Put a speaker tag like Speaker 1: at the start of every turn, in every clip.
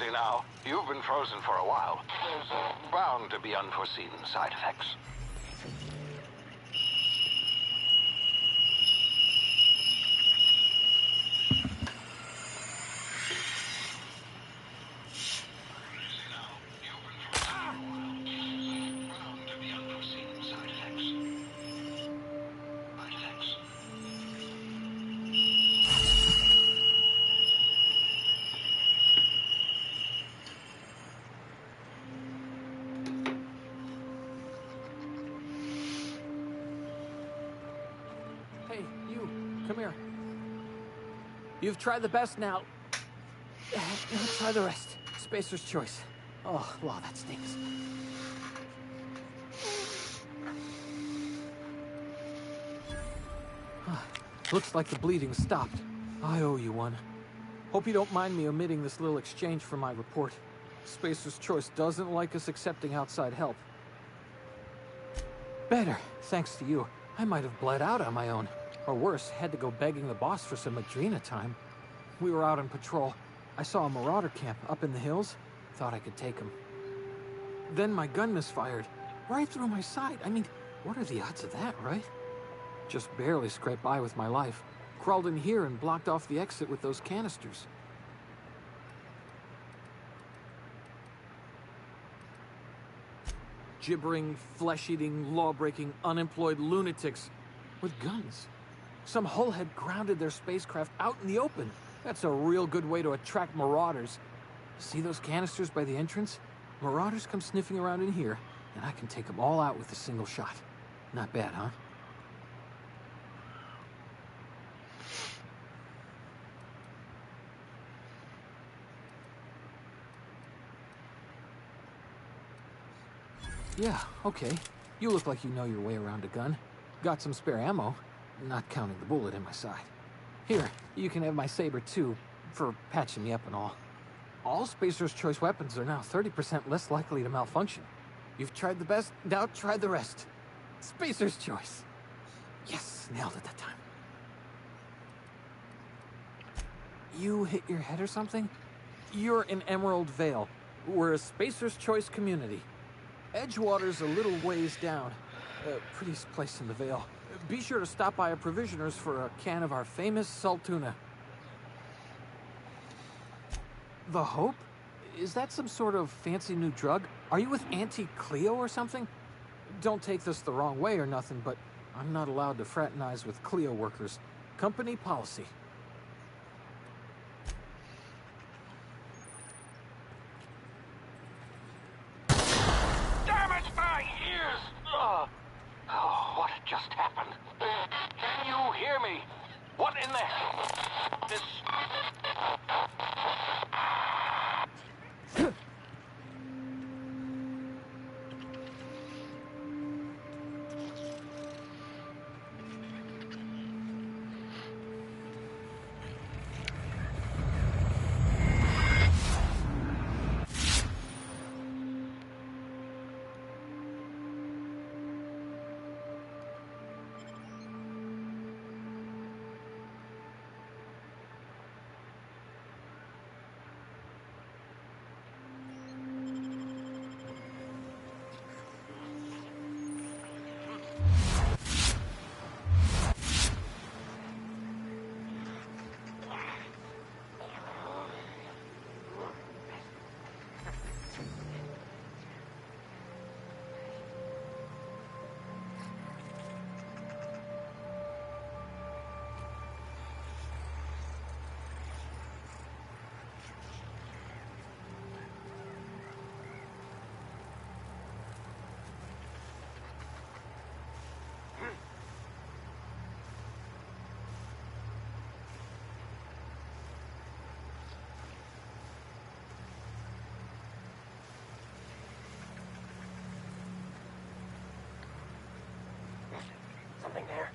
Speaker 1: easy now. You've been frozen for a while. There's bound to be unforeseen side effects.
Speaker 2: Hey, you, come here. You've tried the best now. Now try the rest. Spacer's choice. Oh, wow, that stinks. Looks like the bleeding stopped. I owe you one. Hope you don't mind me omitting this little exchange from my report. Spacer's choice doesn't like us accepting outside help. Better, thanks to you. I might have bled out on my own. Or worse, had to go begging the boss for some Adrena time. We were out on patrol. I saw a marauder camp up in the hills. Thought I could take him. Then my gun misfired. Right through my side. I mean, what are the odds of that, right? Just barely scraped by with my life. Crawled in here and blocked off the exit with those canisters. Gibbering, flesh-eating, law-breaking, unemployed lunatics with guns. Some hullhead grounded their spacecraft out in the open. That's a real good way to attract marauders. See those canisters by the entrance? Marauders come sniffing around in here, and I can take them all out with a single shot. Not bad, huh? Yeah, okay. You look like you know your way around a gun. Got some spare ammo, not counting the bullet in my side. Here, you can have my saber too, for patching me up and all. All Spacer's choice weapons are now 30% less likely to malfunction. You've tried the best, now try the rest. Spacer's choice. Yes, nailed it that time. You hit your head or something? You're in Emerald Vale. We're a Spacer's choice community. Edgewater's a little ways down. Prettiest place in the Vale. Be sure to stop by a provisioner's for a can of our famous salt tuna. The Hope? Is that some sort of fancy new drug? Are you with Auntie Cleo or something? Don't take this the wrong way or nothing, but I'm not allowed to fraternize with Cleo workers. Company policy.
Speaker 1: Damn it, my ears! Oh, what just happened? Can you hear me? What in the hell? This... Something there.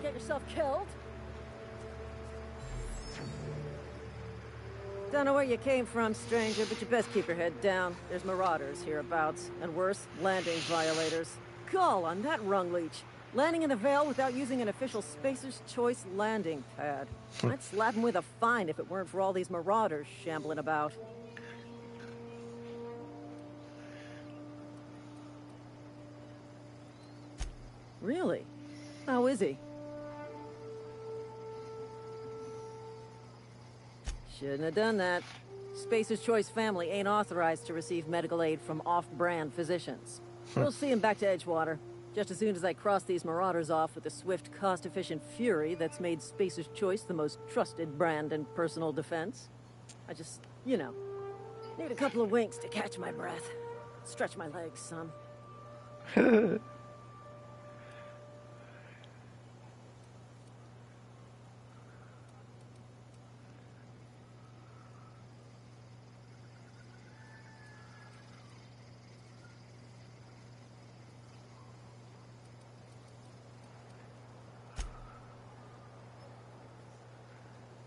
Speaker 3: get yourself killed? Don't know where you came from, stranger, but you best keep your head down. There's marauders hereabouts, and worse, landing violators. Call on that rung leech. Landing in the Vale without using an official Spacer's Choice landing pad. I'd slap him with a fine if it weren't for all these marauders shambling about. Really? How is he? Shouldn't have done that. Spacer's Choice family ain't authorized to receive medical aid from off-brand physicians. We'll see him back to Edgewater, just as soon as I cross these marauders off with the swift, cost-efficient fury that's made Spacer's Choice the most trusted brand in personal defense. I just, you know, need a couple of winks to catch my breath. Stretch my legs, son.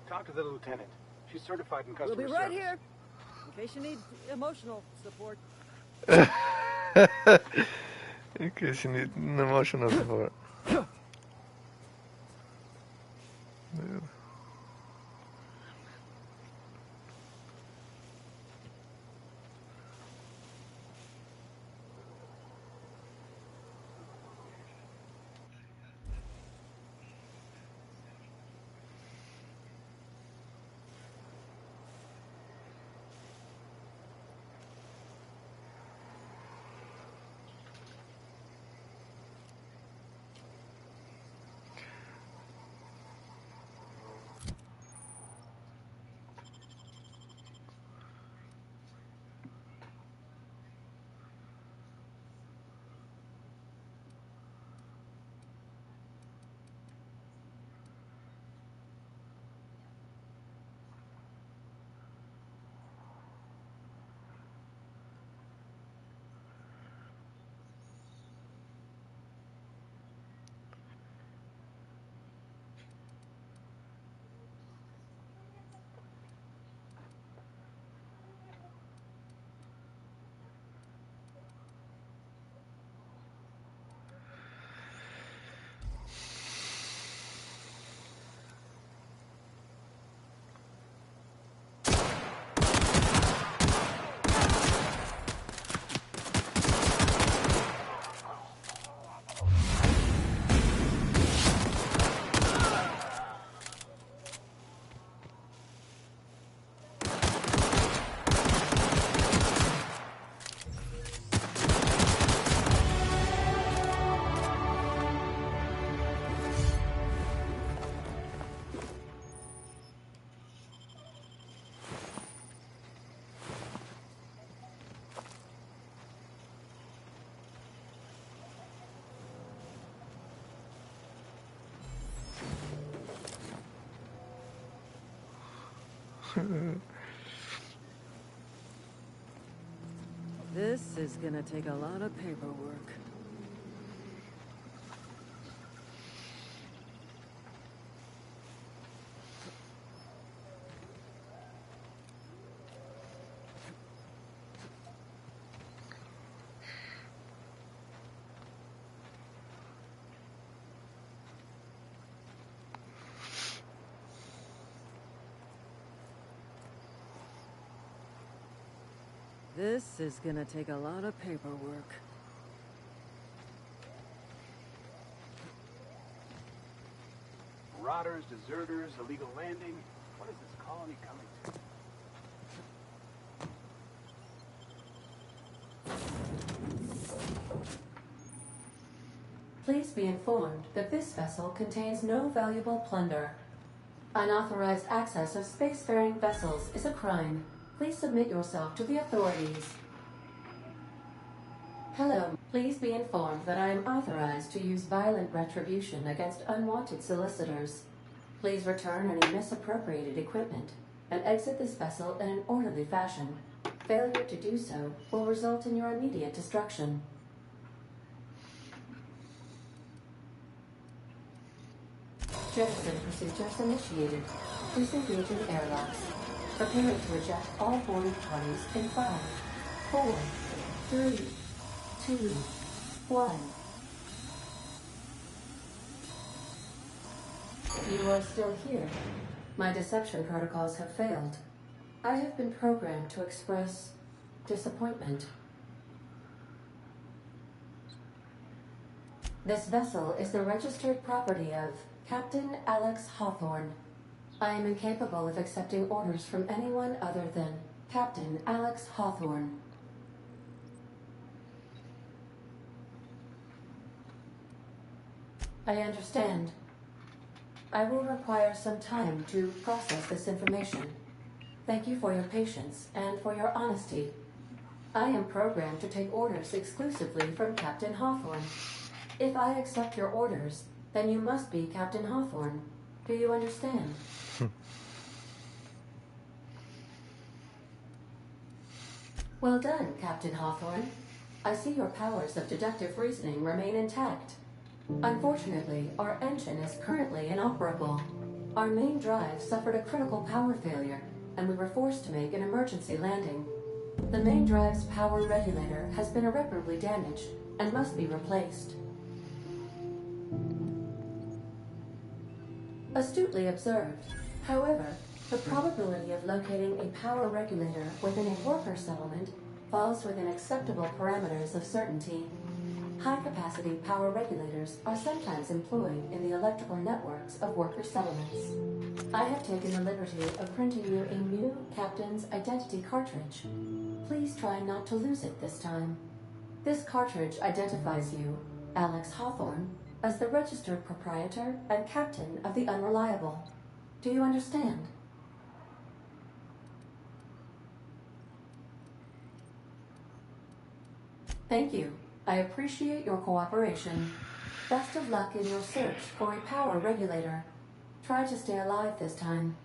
Speaker 4: Talk to the lieutenant. She's certified in customer
Speaker 3: We'll be
Speaker 4: service.
Speaker 3: right here, in case you need emotional support.
Speaker 5: In case you need an emotional support. Dude.
Speaker 3: This is gonna take a lot of paperwork. This is gonna take a lot of paperwork.
Speaker 4: Marauders, deserters, illegal landing. What is this colony coming to?
Speaker 6: Please be informed that this vessel contains no valuable plunder. Unauthorized access of spacefaring vessels is a crime. Please submit yourself to the authorities. Hello. Please be informed that I am authorized to use violent retribution against unwanted solicitors. Please return any misappropriated equipment and exit this vessel in an orderly fashion. Failure to do so will result in your immediate destruction. Jettison procedures initiated. Disengaging airlocks. Preparing to eject all boarding parties in 5, 4, 3, 2, 1. You are still here. My deception protocols have failed. I have been programmed to express disappointment. This vessel is the registered property of Captain Alex Hawthorne. I am incapable of accepting orders from anyone other than Captain Alex Hawthorne. I understand. I will require some time to process this information. Thank you for your patience and for your honesty. I am programmed to take orders exclusively from Captain Hawthorne. If I accept your orders, then you must be Captain Hawthorne. Do you understand? Well done, Captain Hawthorne. I see your powers of deductive reasoning remain intact. Unfortunately, our engine is currently inoperable. Our main drive suffered a critical power failure, and we were forced to make an emergency landing. The main drive's power regulator has been irreparably damaged and must be replaced. Astutely observed. However, the probability of locating a power regulator within a worker settlement falls within acceptable parameters of certainty. High-capacity power regulators are sometimes employed in the electrical networks of worker settlements. I have taken the liberty of printing you a new Captain's Identity cartridge. Please try not to lose it this time. This cartridge identifies you, Alex Hawthorne, as the registered proprietor and captain of the Unreliable. Do you understand? Thank you. I appreciate your cooperation. Best of luck in your search for a power regulator. Try to stay alive this time.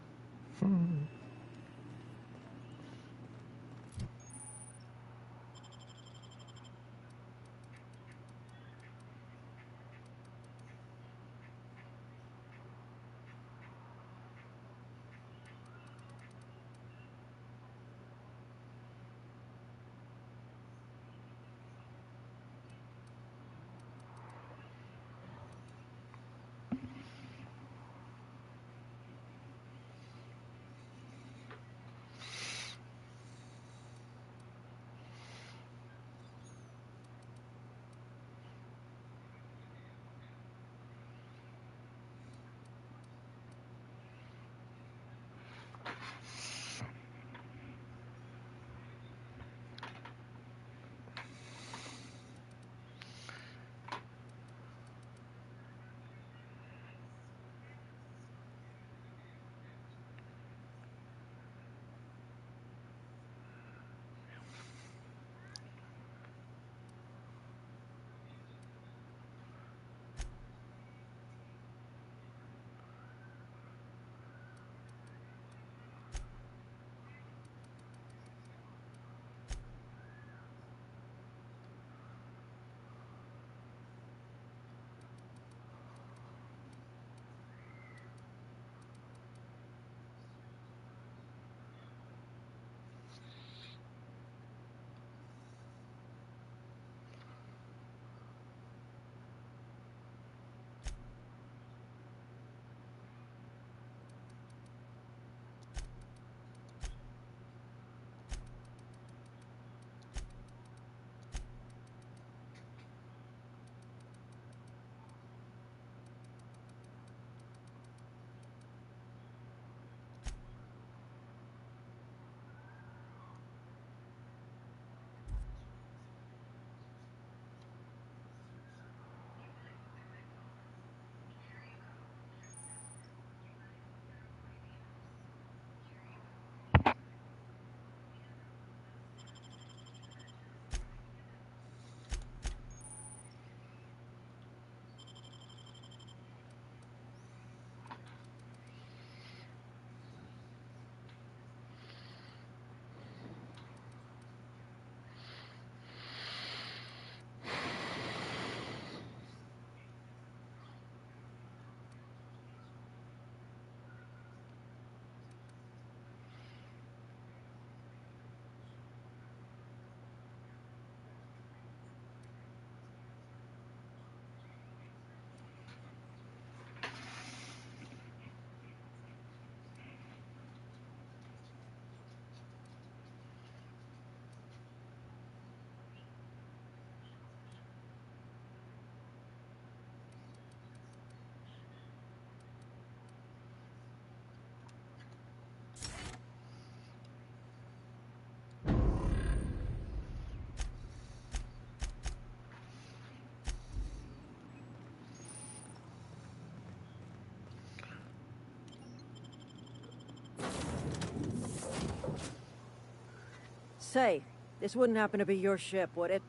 Speaker 3: Say, this wouldn't happen to be your ship, would it?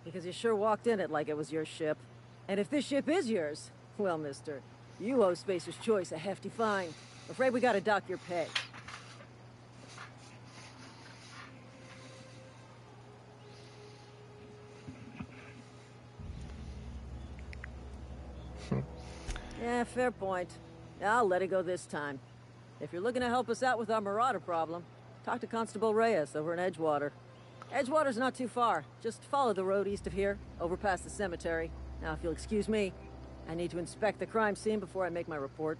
Speaker 3: Because you sure walked in it like it was your ship. And if this ship is yours, well, mister, you owe Spacer's Choice a hefty fine. Afraid we gotta dock your pay. Yeah, fair point. I'll let it go this time. If you're looking to help us out with our marauder problem, talk to Constable Reyes over in Edgewater. Edgewater's not too far. Just follow the road east of here, over past the cemetery. Now, if you'll excuse me, I need to inspect the crime scene before I make my report.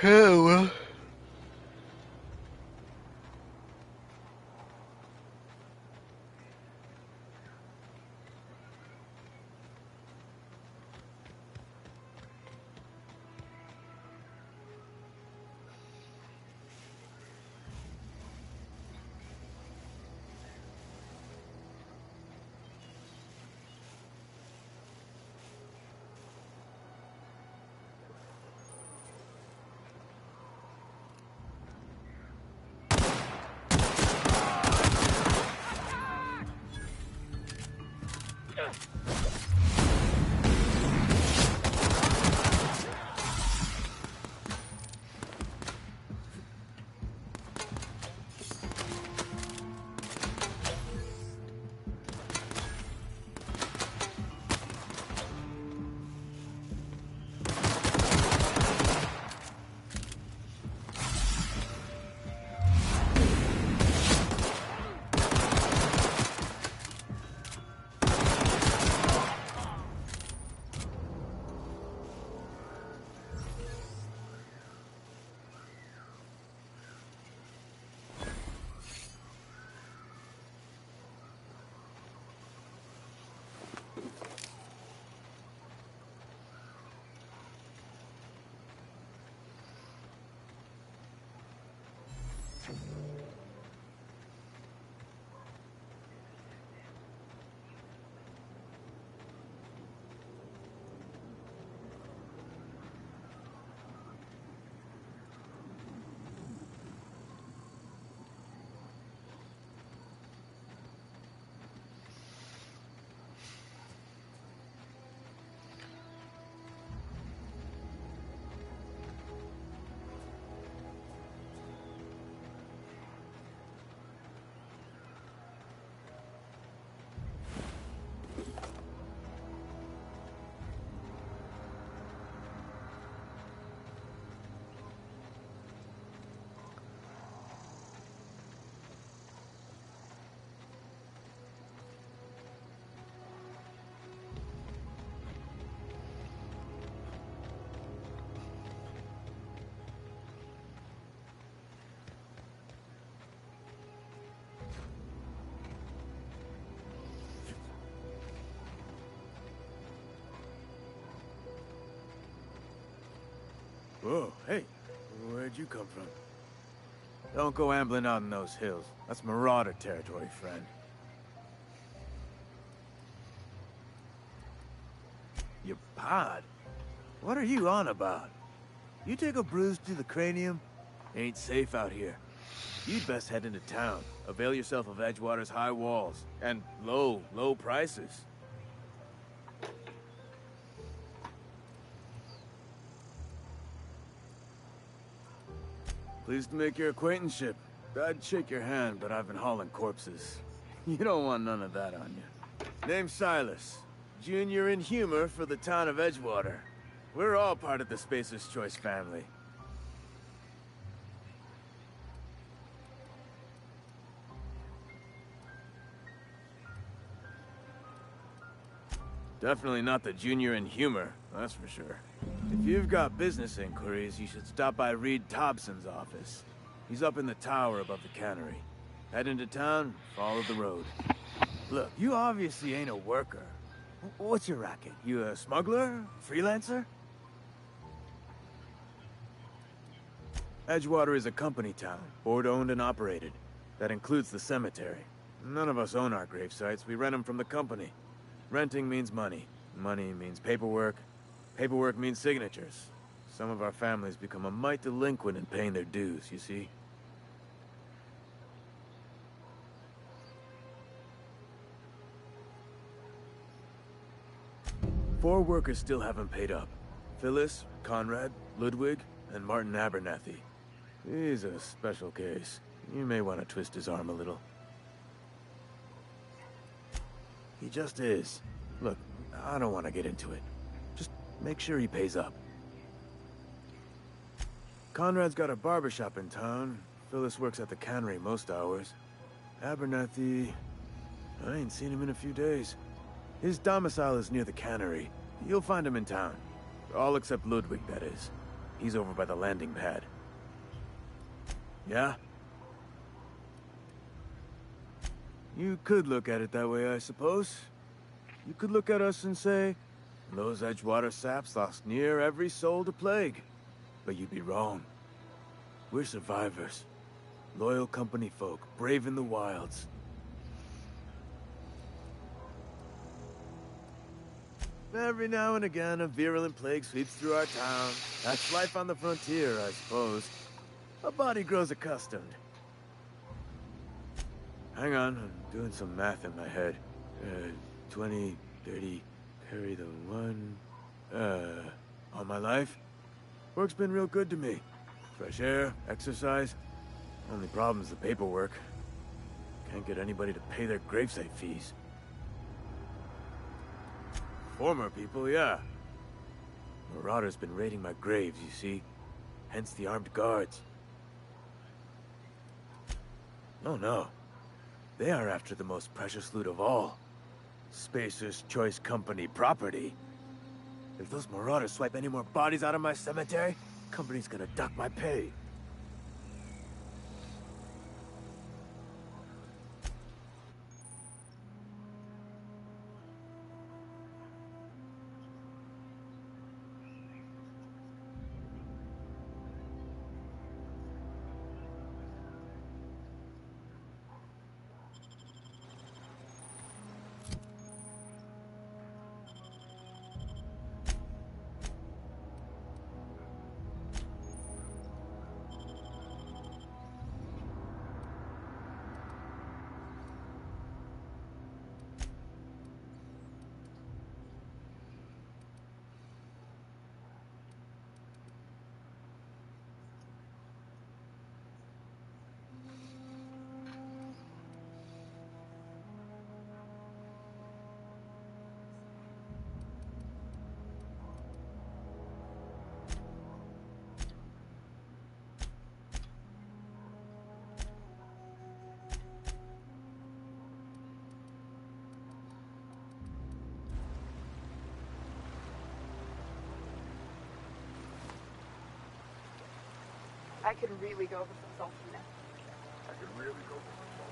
Speaker 5: Well.
Speaker 7: Whoa, hey, where'd you come from? Don't go ambling out in those hills. That's marauder territory, friend. Your pod? What are you on about? You take a bruise to the cranium? Ain't safe out here. You'd best head into town. Avail yourself of Edgewater's high walls. And low prices. Pleased to make your acquaintanceship. I'd shake your hand, but I've been hauling corpses. You don't want none of that on you. Name's Silas. Junior in humor for the town of Edgewater. We're all part of the Spacer's Choice family. Definitely not the junior in humor, that's for sure. If you've got business inquiries, you should stop by Reed Thompson's office. He's up in the tower above the cannery. Head into town, follow the road. Look, you obviously ain't a worker. What's your racket? You a smuggler? Freelancer? Edgewater is a company town, board-owned and operated. That includes the cemetery. None of us own our grave sites. We rent them from the company. Renting means money. Money means paperwork. Paperwork means signatures. Some of our families become a mite delinquent in paying their dues, you see? Four workers still haven't paid up. Phyllis, Conrad, Ludwig, and Martin Abernathy. He's a special case. You may want to twist his arm a little. He just is. Look, I don't want to get into it. Just make sure he pays up. Conrad's got a barbershop in town. Phyllis works at the cannery most hours. Abernathy... I ain't seen him in a few days. His domicile is near the cannery. You'll find him in town. All except Ludwig, that is. He's over by the landing pad. Yeah? You could look at it that way, I suppose. You could look at us and say, those Edgewater saps lost near every soul to plague. But you'd be wrong. We're survivors. Loyal company folk, brave in the wilds. Every now and again, a virulent plague sweeps through our town. That's life on the frontier, I suppose. A body grows accustomed. Hang on, I'm doing some math in my head. 20, 30, carry the one... all my life? Work's been real good to me. Fresh air, exercise. Only problem's the paperwork. Can't get anybody to pay their gravesite fees. Former people, yeah. Marauders been raiding my graves, you see. Hence the armed guards. Oh no. They are after the most precious loot of all. Spacer's Choice Company property. If those marauders swipe any more bodies out of my cemetery, company's gonna duck my pay.
Speaker 8: I could really go for some saltiness.
Speaker 1: I could really go for some salt.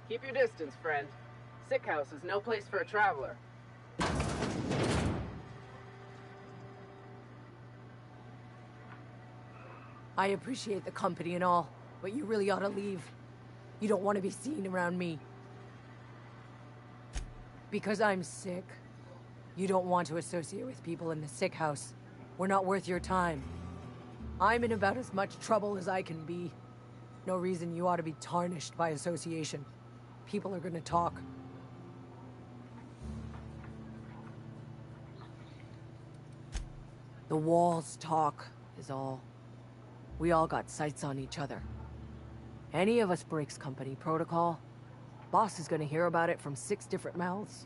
Speaker 9: Keep your distance, friend. Sick house is no place for a traveler.
Speaker 10: I appreciate the company and all, but you really ought to leave. You don't want to be seen around me. Because I'm sick. You don't want to associate with people in the sick house. We're not worth your time. I'm in about as much trouble as I can be. No reason you ought to be tarnished by association. People are gonna talk. The walls talk, is all. We all got sights on each other. Any of us breaks company protocol, boss is gonna hear about it from 6 different mouths.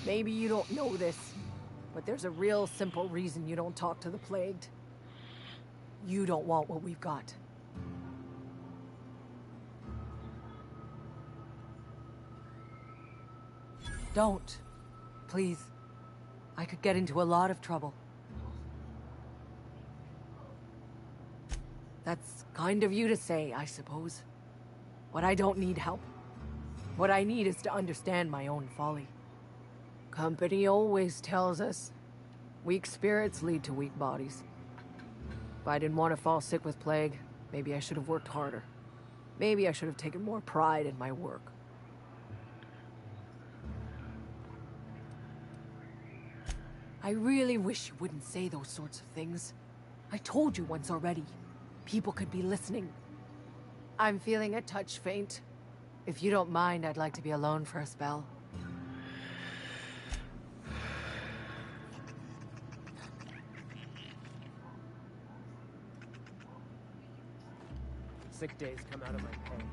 Speaker 10: Maybe you don't know this, but there's a real simple reason you don't talk to the plagued. You don't want what we've got. Don't. Please. I could get into a lot of trouble. That's kind of you to say, I suppose. But I don't need help. What I need is to understand my own folly. Company always tells us, weak spirits lead to weak bodies. If I didn't want to fall sick with plague, maybe I should have worked harder. Maybe I should have taken more pride in my work. I really wish you wouldn't say those sorts of things. I told you once already. People could be listening. I'm feeling a touch faint. If you don't mind, I'd like to be alone for a spell.
Speaker 9: Sick days come out of my pay.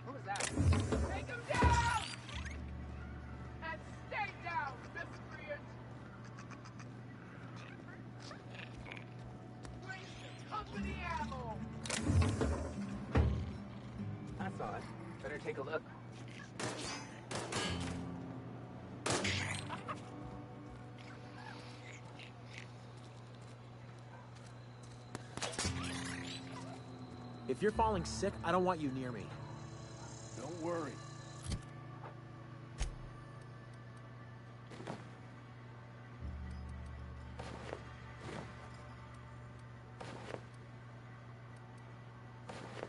Speaker 9: Who's that? Take him down! And stay down, miscreant! Waste company ammo! That's odd. Better take a look.
Speaker 11: If you're falling sick, I don't want you near me.
Speaker 1: Don't worry.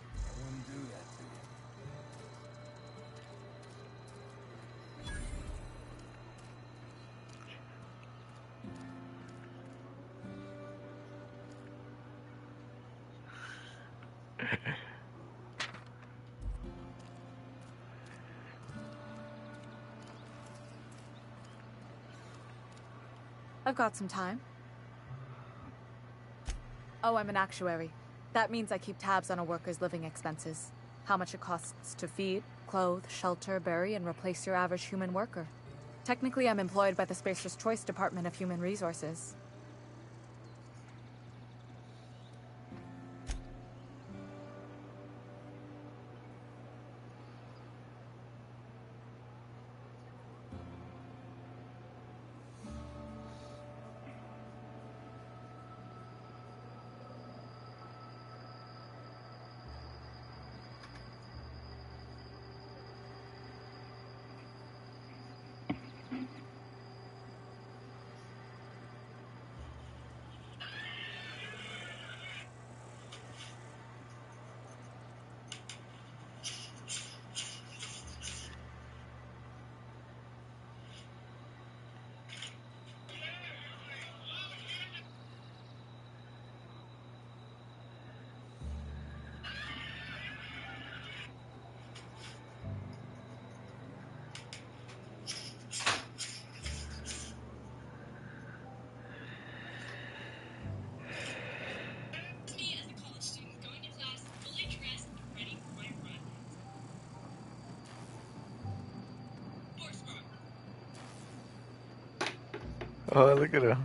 Speaker 1: I wouldn't do that to you.
Speaker 8: I've got some time. Oh, I'm an actuary. That means I keep tabs on a worker's living expenses. How much it costs to feed, clothe, shelter, bury, and replace your average human worker. Technically, I'm employed by the Spacer's Choice Department of Human Resources.
Speaker 5: Oh, look at her.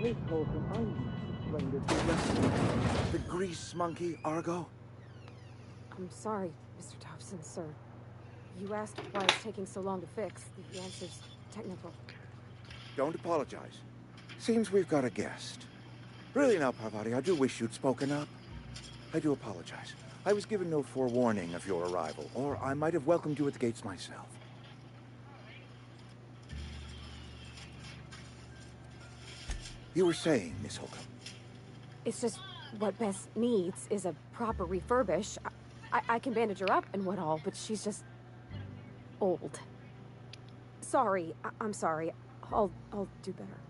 Speaker 12: Miss Holcomb, I'm ready to do that.
Speaker 1: The grease monkey, Argo?
Speaker 13: I'm sorry, Mr. Thompson, sir. You asked why it's taking so long to fix. The answer's technical.
Speaker 1: Don't apologize. Seems we've got a guest. Really now, Parvati, I do wish you'd spoken up. I do apologize. I was given no forewarning of your arrival, or I might have welcomed you at the gates myself. You were saying, Miss Holcomb.
Speaker 13: It's just what Bess needs is a proper refurbish. I can bandage her up and what all, but she's just old. Sorry, I'm sorry. I'll do better.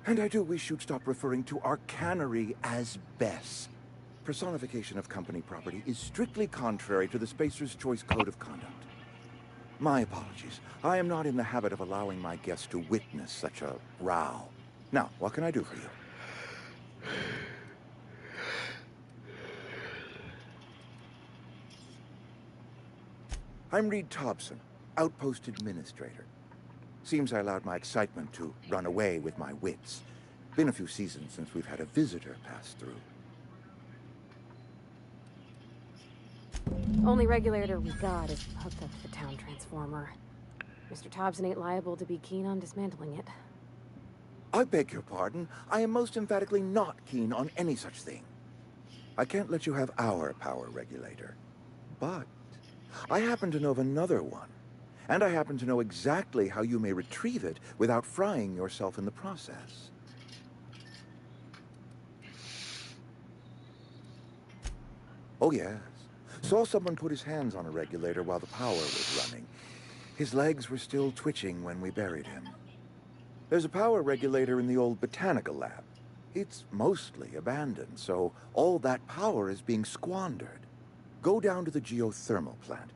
Speaker 1: And I do wish you'd stop referring to our cannery as Bess. Personification of company property is strictly contrary to the Spacer's Choice Code of Conduct. My apologies. I am not in the habit of allowing my guests to witness such a row. Now, what can I do for you? I'm Reed Thompson, Outpost Administrator. Seems I allowed my excitement to run away with my wits. Been a few seasons since we've had a visitor pass through.
Speaker 13: Only regulator we got is hooked up to the town transformer. Mr. Thompson ain't liable to be keen on dismantling it.
Speaker 1: I beg your pardon. I am most emphatically not keen on any such thing. I can't let you have our power regulator. But I happen to know of another one. And I happen to know exactly how you may retrieve it without frying yourself in the process. Oh, yes. Saw someone put his hands on a regulator while the power was running. His legs were still twitching when we buried him. There's a power regulator in the old botanical lab. It's mostly abandoned, so all that power is being squandered. Go down to the geothermal plant.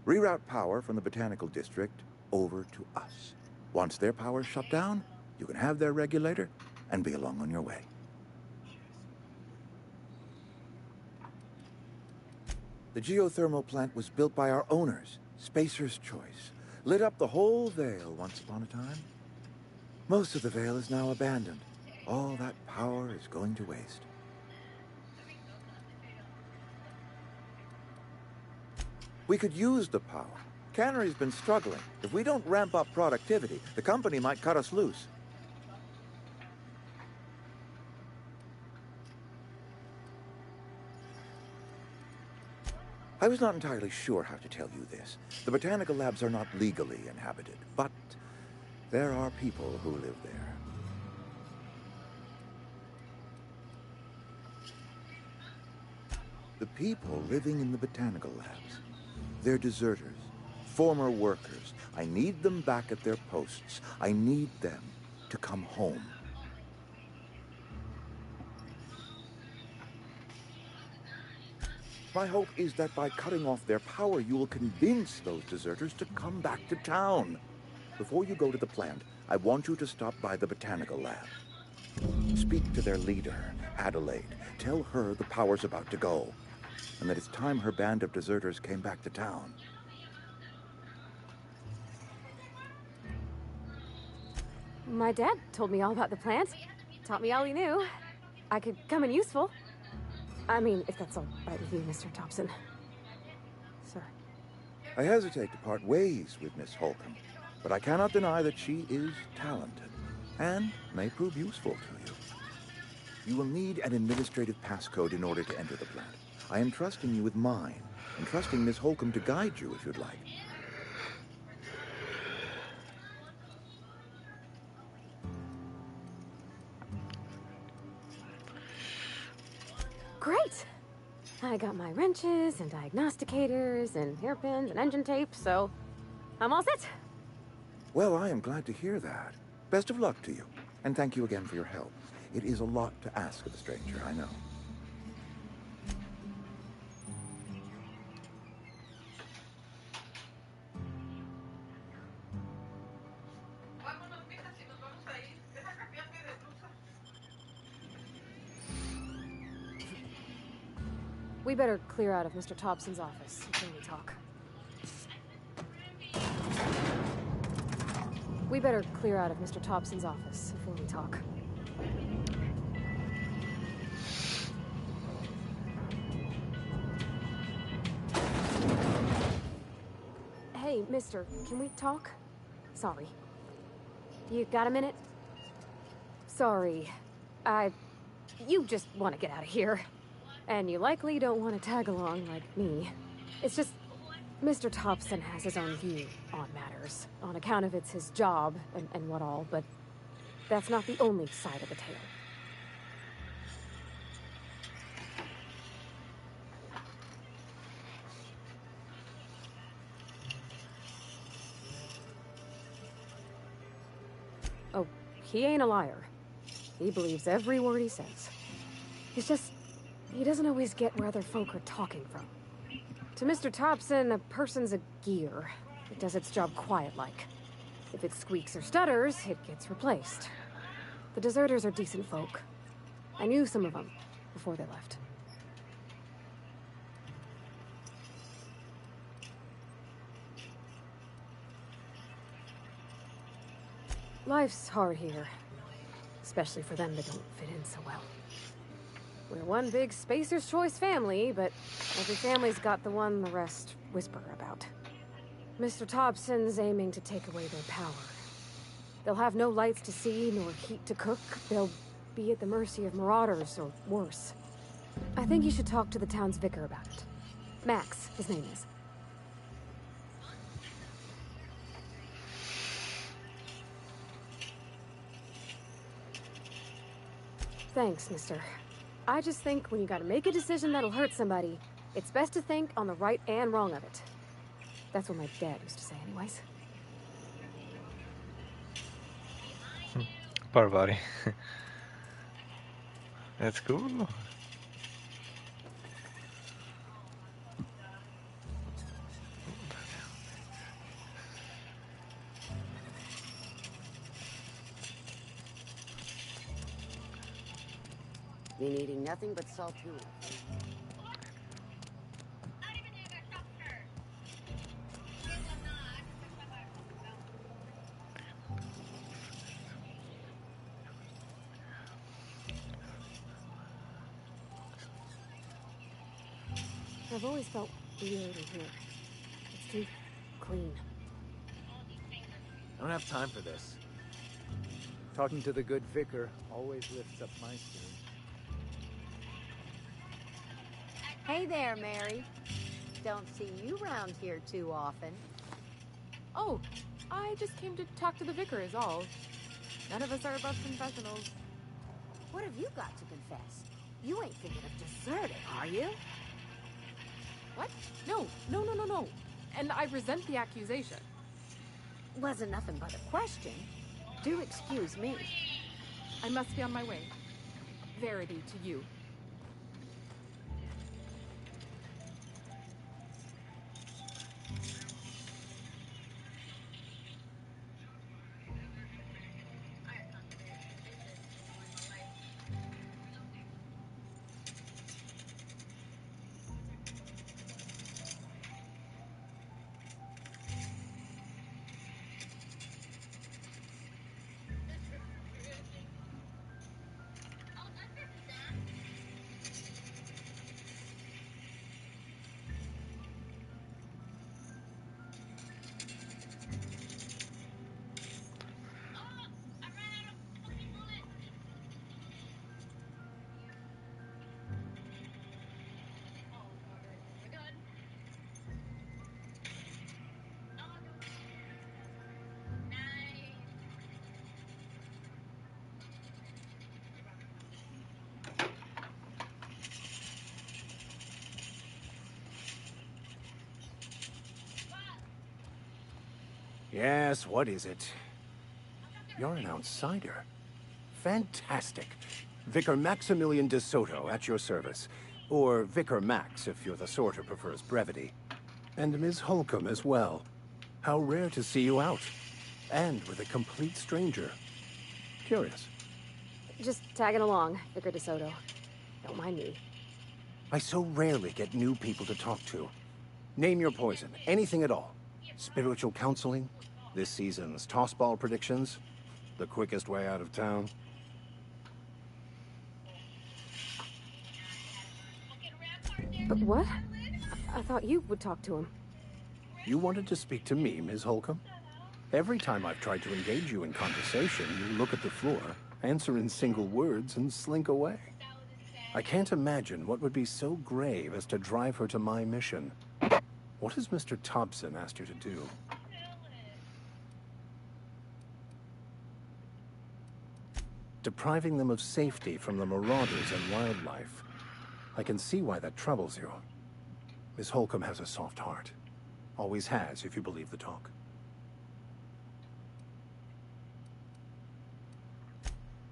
Speaker 1: Reroute power from the botanical district over to us. Once their power's shut down, you can have their regulator and be along on your way. The geothermal plant was built by our owners, Spacer's Choice. Lit up the whole Vale once upon a time. Most of the Vale is now abandoned. All that power is going to waste. We could use the power. Cannery's been struggling. If we don't ramp up productivity, the company might cut us loose. I was not entirely sure how to tell you this. The botanical labs are not legally inhabited, but there are people who live there. The people living in the botanical labs, they're deserters, former workers. I need them back at their posts. I need them to come home. My hope is that by cutting off their power, you will convince those deserters to come back to town. Before you go to the plant, I want you to stop by the botanical lab. Speak to their leader, Adelaide. Tell her the power's about to go, and that it's time her band of deserters came back to town.
Speaker 13: My dad told me all about the plant. Taught me all he knew. I could come in useful. I mean, if that's all right with you, Mr. Thompson. Sir.
Speaker 1: I hesitate to part ways with Miss Holcomb, but I cannot deny that she is talented and may prove useful to you. You will need an administrative passcode in order to enter the plant. I am trusting you with mine, and trusting Miss Holcomb to guide you if you'd like.
Speaker 13: Great! I got my wrenches and diagnosticators and hairpins and engine tape, so I'm all set.
Speaker 1: Well, I am glad to hear that. Best of luck to you, and thank you again for your help. It is a lot to ask of a stranger, I know.
Speaker 13: We better clear out of Mr. Thompson's office before we talk. We better clear out of Mr. Thompson's office before we talk. Hey, mister, can we talk? Sorry. You got a minute? Sorry. You just want to get out of here. And you likely don't want to tag along like me. It's just, Mr. Thompson has his own view on matters, on account of it's his job and what all, but that's not the only side of the tale. Oh, he ain't a liar. He believes every word he says. It's just, he doesn't always get where other folk are talking from. To Mr. Thompson, a person's a gear. It does its job quiet-like. If it squeaks or stutters, it gets replaced. The deserters are decent folk. I knew some of them before they left. Life's hard here. Especially for them that don't fit in so well. We're one big Spacer's Choice family, but every family's got the one the rest whisper about. Mr. Thompson's aiming to take away their power. They'll have no lights to see, nor heat to cook. They'll be at the mercy of marauders, or worse. I think you should talk to the town's vicar about it. Max, his name is. Thanks, mister. I just think when you gotta make a decision that'll hurt somebody, it's best to think on the right and wrong of it. That's what my dad used to say anyways.
Speaker 5: Poor buddy. That's cool.
Speaker 14: Been eating nothing but salt tuna.
Speaker 13: I've always felt weird in here. It's too clean.
Speaker 11: I don't have time for this.
Speaker 12: Talking to the good vicar always lifts up my spirit.
Speaker 15: Hey there, Mary. Don't see you around here too often.
Speaker 16: Oh, I just came to talk to the vicar is all. None of us are above confessionals.
Speaker 15: What have you got to confess? You ain't thinking of deserting, are you?
Speaker 16: What? No. And I resent the accusation.
Speaker 15: Wasn't nothing but a question. Do excuse me.
Speaker 16: I must be on my way. Verity to you.
Speaker 17: Yes, what is it? You're an outsider. Fantastic. Vicar Maximilian de Soto, at your service. Or Vicar Max, if you're the sort who prefers brevity. And Ms. Holcomb as well. How rare to see you out. And with a complete stranger. Curious.
Speaker 13: Just tagging along, Vicar DeSoto. Don't mind me.
Speaker 17: I so rarely get new people to talk to. Name your poison, anything at all. Spiritual counseling, this season's tossball predictions, the quickest way out of town.
Speaker 13: But what? I thought you would talk to him.
Speaker 17: You wanted to speak to me, Ms. Holcomb? Every time I've tried to engage you in conversation, you look at the floor, answer in single words, and slink away. I can't imagine what would be so grave as to drive her to my mission. What has Mr. Thompson asked you to do? Depriving them of safety from the marauders and wildlife. I can see why that troubles you. Miss Holcomb has a soft heart. Always has, if you believe the talk.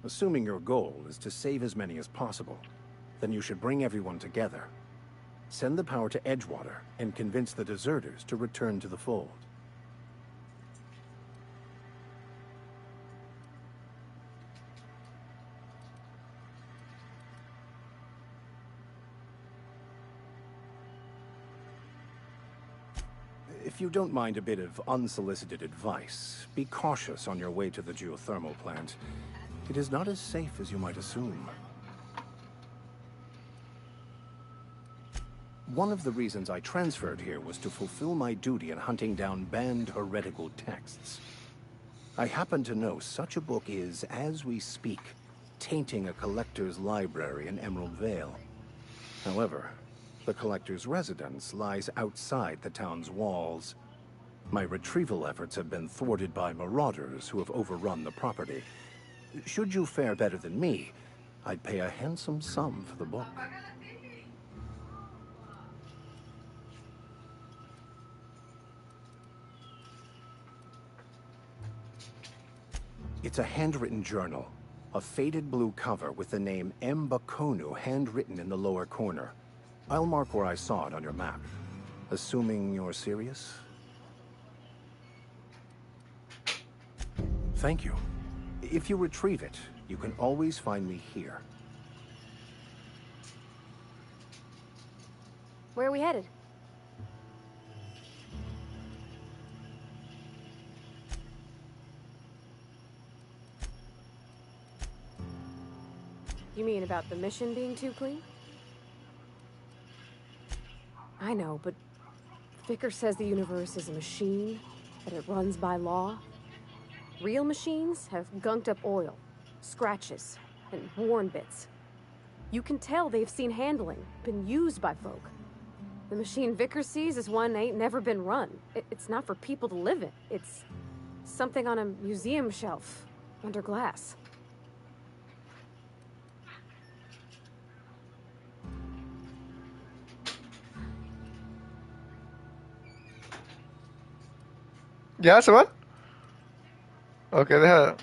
Speaker 17: Assuming your goal is to save as many as possible, then you should bring everyone together. Send the power to Edgewater and convince the deserters to return to the fold. If you don't mind a bit of unsolicited advice, be cautious on your way to the geothermal plant. It is not as safe as you might assume. One of the reasons I transferred here was to fulfill my duty in hunting down banned heretical texts. I happen to know such a book is, as we speak, tainting a collector's library in Emerald Vale. However, the collector's residence lies outside the town's walls. My retrieval efforts have been thwarted by marauders who have overrun the property. Should you fare better than me, I'd pay a handsome sum for the book. It's a handwritten journal, a faded blue cover with the name M. Bakonu handwritten in the lower corner. I'll mark where I saw it on your map. Assuming you're serious? Thank you. If you retrieve it, you can always find me here.
Speaker 13: Where are we headed? You mean about the mission being too clean? I know, but Vicker says the universe is a machine, that it runs by law. Real machines have gunked up oil, scratches, and worn bits. You can tell they've seen handling, been used by folk. The machine Vicker sees is one ain't never been run. It's not for people to live in. It's something on a museum shelf, under glass.
Speaker 5: ¿Ya se van? Ok, deja.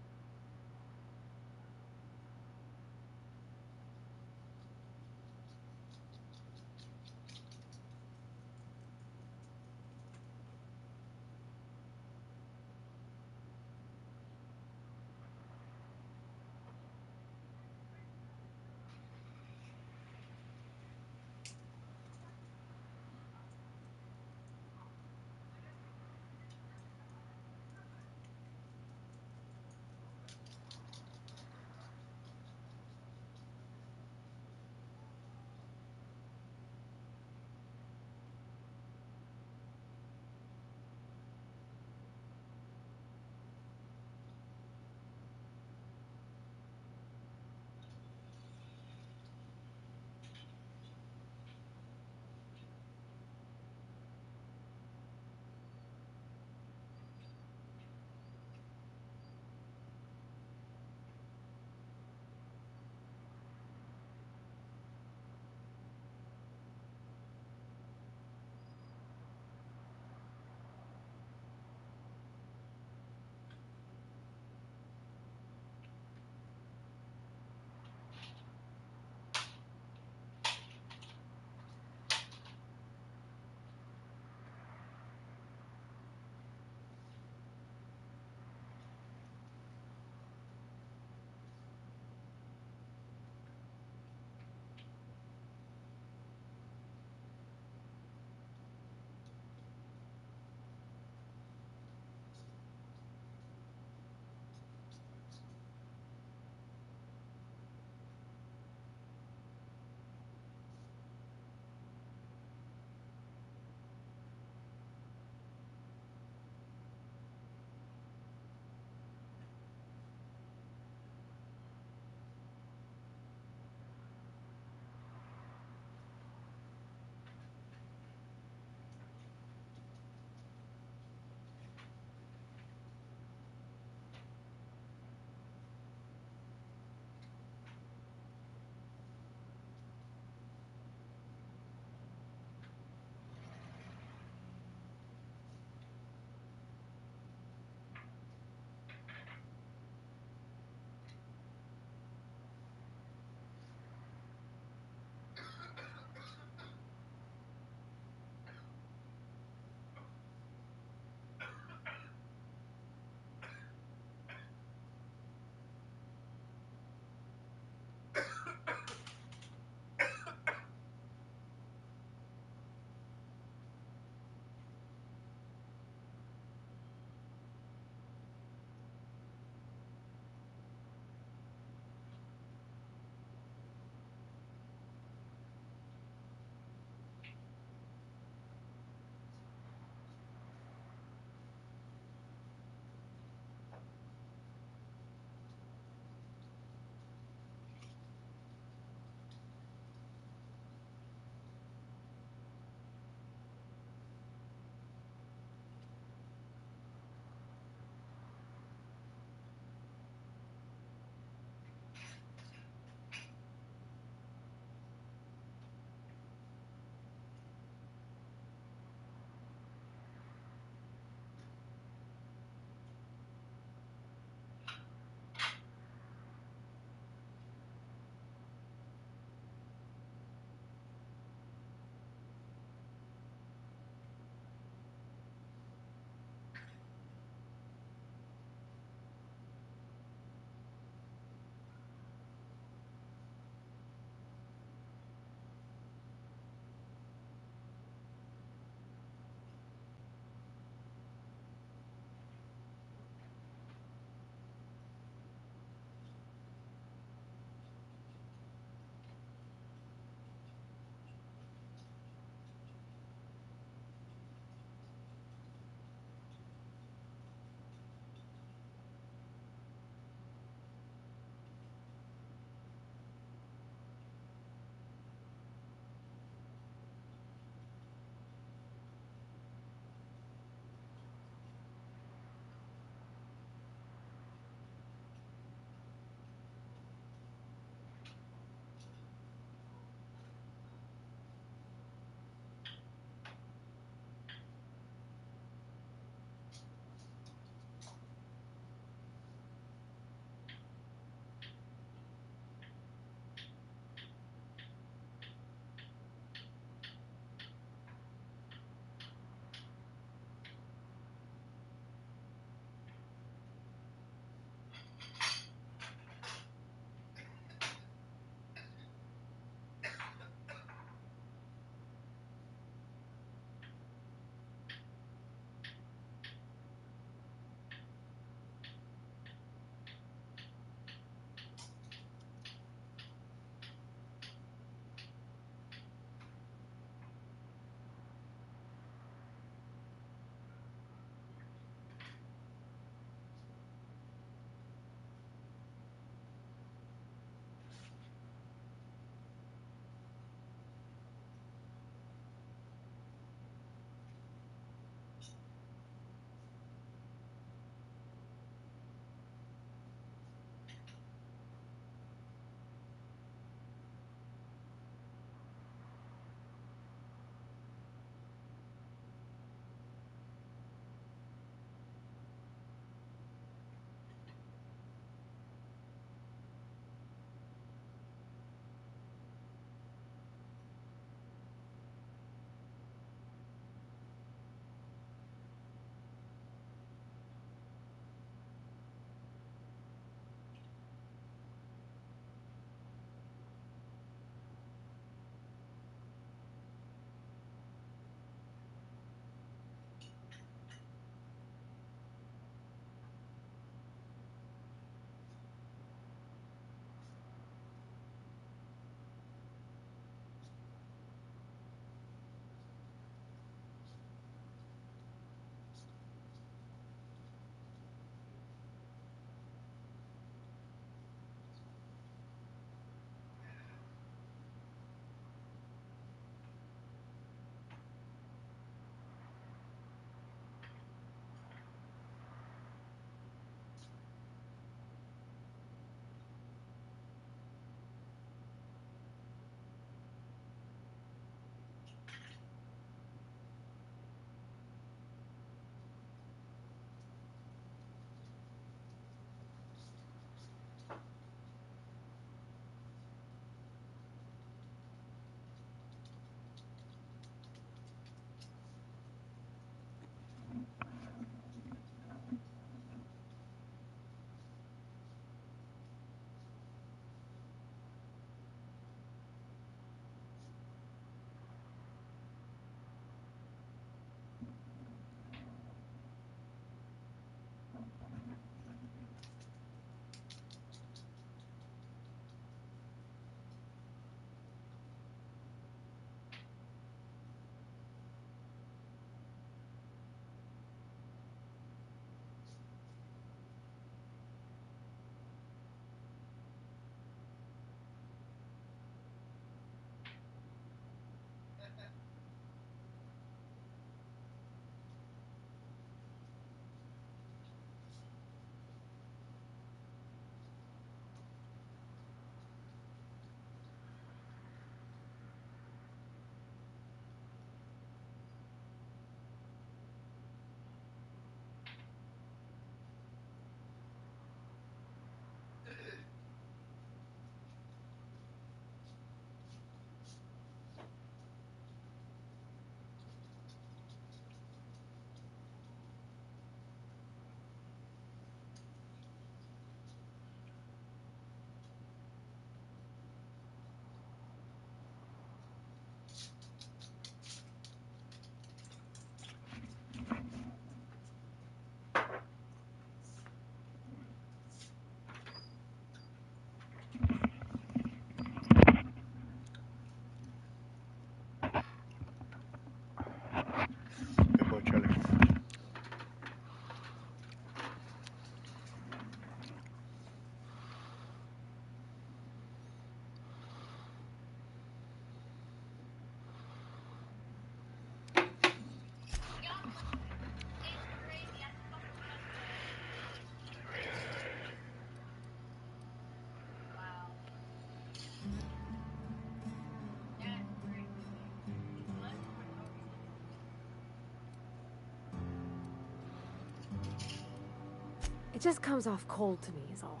Speaker 13: It just comes off cold to me, is all.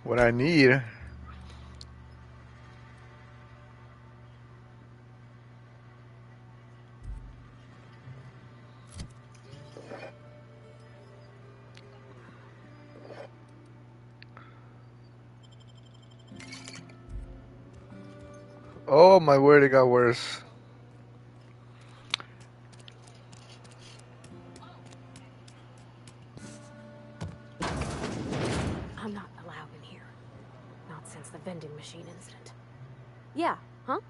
Speaker 5: What I need. Oh my word, it got worse.
Speaker 13: I'm not allowed in here. Not since the vending machine incident. Yeah, huh?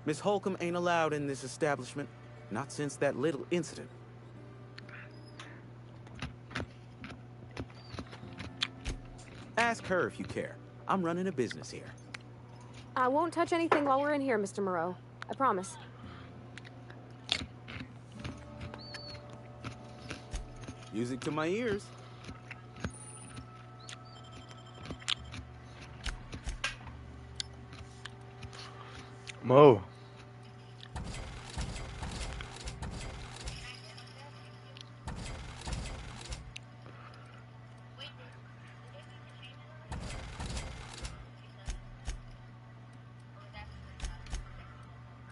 Speaker 18: Miss Holcomb ain't allowed in this establishment. Not since that little incident. Ask her if you care. I'm running a business here.
Speaker 13: I won't touch anything while we're in here, Mr. Moreau. I promise.
Speaker 18: Music to my ears.
Speaker 5: Mo.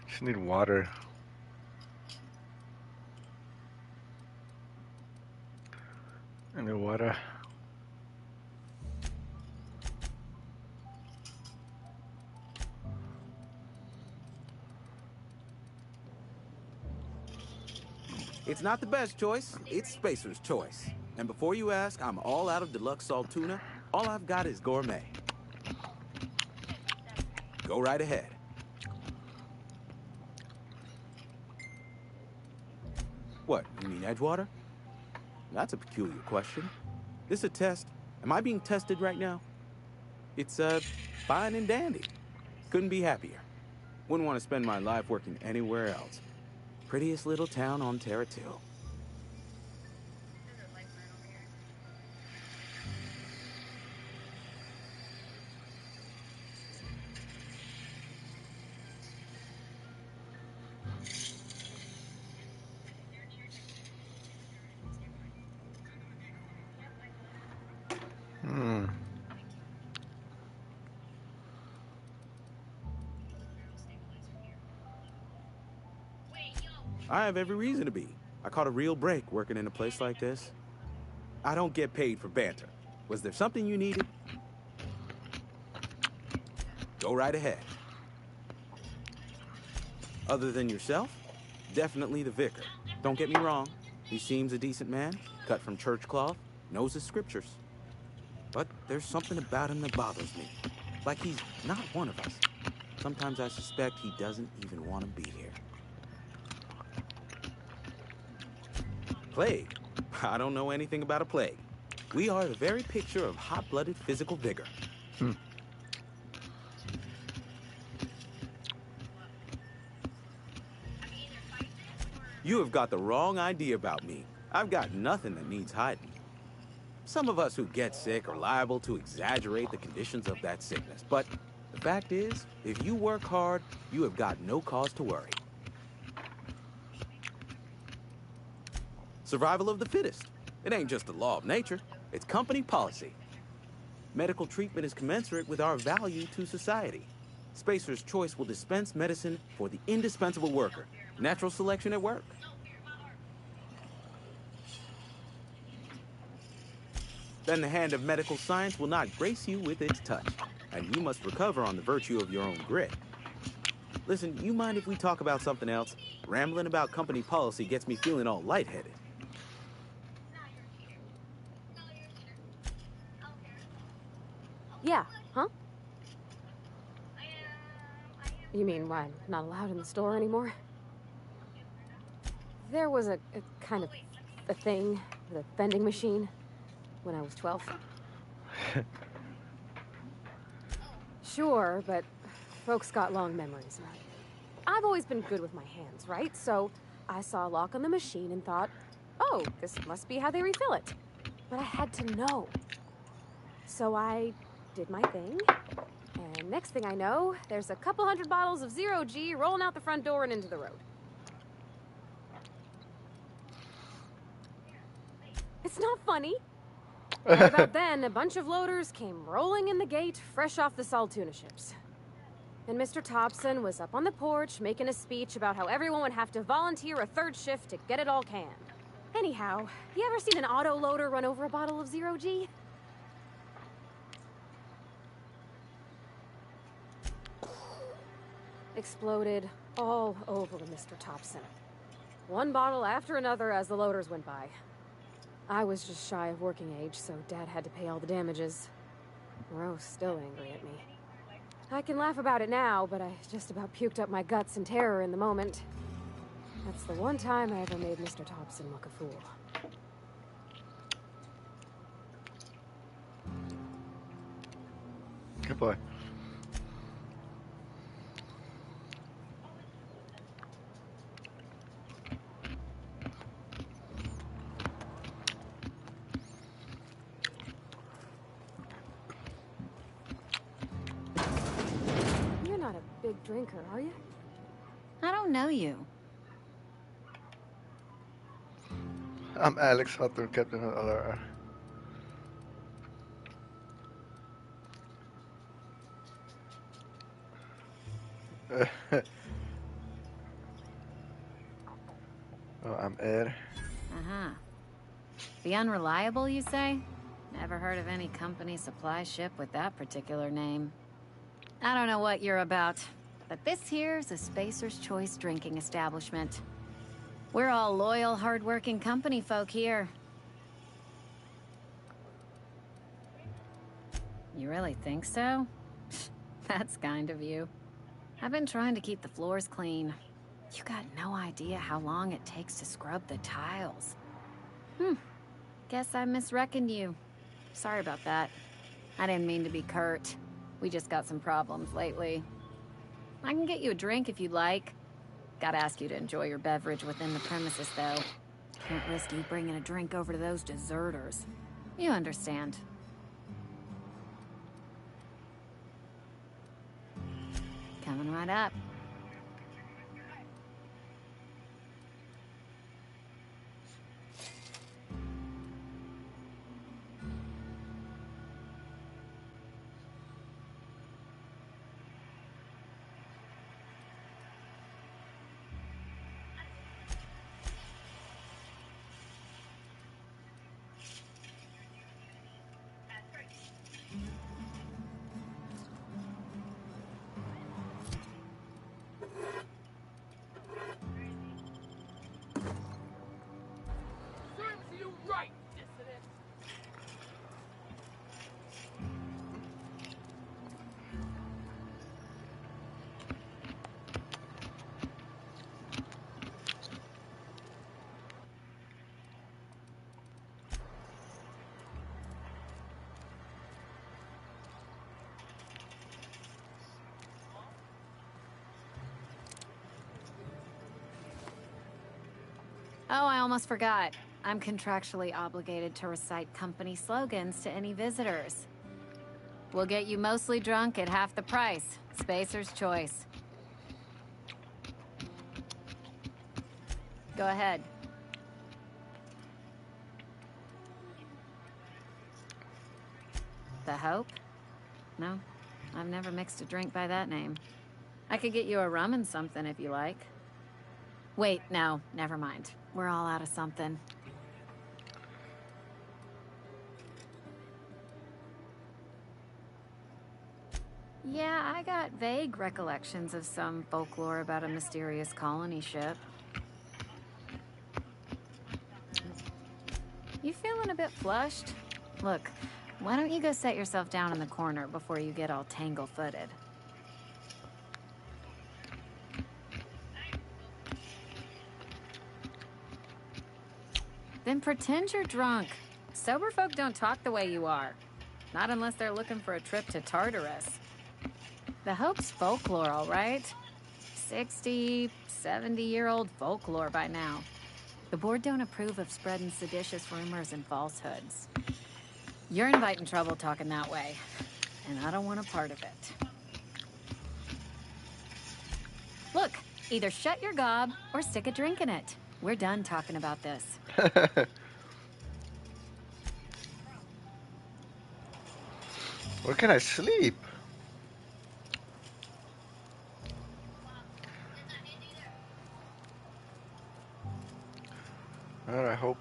Speaker 5: Just need water. I need water.
Speaker 18: It's not the best choice, it's Spacer's choice. And before you ask, I'm all out of deluxe salt tuna. All I've got is gourmet. Go right ahead. What, you mean Edgewater? That's a peculiar question. This a test? Am I being tested right now? It's, fine and dandy. Couldn't be happier. Wouldn't want to spend my life working anywhere else. Prettiest little town on Terra 2. I have every reason to be. I caught a real break working in a place like this. I don't get paid for banter. Was there something you needed? Go right ahead. Other than yourself? Definitely the vicar. Don't get me wrong. He seems a decent man, cut from church cloth, knows his scriptures. But there's something about him that bothers me. Like he's not one of us. Sometimes I suspect he doesn't even want to be here. Plague? I don't know anything about a plague. We are the very picture of hot-blooded physical vigor. You have got the wrong idea about me. I've got nothing that needs hiding. Some of us who get sick are liable to exaggerate the conditions of that sickness. But the fact is, if you work hard, you have got no cause to worry. Survival of the fittest. It ain't just the law of nature, it's company policy. Medical treatment is commensurate with our value to society. Spacer's Choice will dispense medicine for the indispensable worker. Natural selection at work. Then the hand of medical science will not grace you with its touch, and you must recover on the virtue of your own grit. Listen, you mind if we talk about something else? Rambling about company policy gets me feeling all lightheaded.
Speaker 13: Yeah, huh? You mean why I'm not allowed in the store anymore? There was a kind of a thing with a vending machine when I was 12. Sure, but folks got long memories about it. I've always been good with my hands, right? So I saw a lock on the machine and thought, oh, this must be how they refill it. But I had to know. So I did my thing, and next thing I know, there's a couple hundred bottles of 0G rolling out the front door and into the road. It's not funny. Right about then, a bunch of loaders came rolling in the gate, fresh off the Saltuna ships. And Mr. Thompson was up on the porch making a speech about how everyone would have to volunteer a third shift to get it all canned. Anyhow, you ever seen an auto loader run over a bottle of 0G? Exploded all over Mr. Thompson. One bottle after another as the loaders went by. I was just shy of working age, so Dad had to pay all the damages. Rose still angry at me. I can laugh about it now, but I just about puked up my guts in terror in the moment. That's the one time I ever made Mr. Thompson look a fool.
Speaker 5: Good boy.
Speaker 13: You're not a big drinker, are you?
Speaker 15: I don't know you.
Speaker 5: I'm Alex Hutton, Captain of Alara. Oh, I'm Ed.
Speaker 15: Uh-huh. The Unreliable, you say? Never heard of any company supply ship with that particular name. I don't know what you're about, but this here's a Spacer's Choice drinking establishment. We're all loyal, hard-working company folk here. You really think so? That's kind of you. I've been trying to keep the floors clean. You got no idea how long it takes to scrub the tiles. Guess I misreckoned you. Sorry about that. I didn't mean to be curt. We just got some problems lately. I can get you a drink if you'd like. Gotta ask you to enjoy your beverage within the premises, though. Can't risk you bringing a drink over to those deserters. You understand. Coming right up.
Speaker 9: Serves you right, dissident.
Speaker 15: Oh, I almost forgot. I'm contractually obligated to recite company slogans to any visitors. We'll get you mostly drunk at half the price. Spacer's Choice. Go ahead. The Hope? No, I've never mixed a drink by that name. I could get you a rum and something if you like. Wait, no, never mind. We're all out of something. Yeah, I got vague recollections of some folklore about a mysterious colony ship. You feeling a bit flushed? Look, why don't you go set yourself down in the corner before you get all tangle-footed? Then pretend you're drunk. Sober folk don't talk the way you are. Not unless they're looking for a trip to Tartarus. The Hope's folklore, all right? 60, 70-year-old folklore by now. The board don't approve of spreading seditious rumors and falsehoods. You're inviting trouble talking that way, and I don't want a part of it. Look, either shut your gob or stick a drink in it. We're done talking about this.
Speaker 5: Where can I sleep? I hope.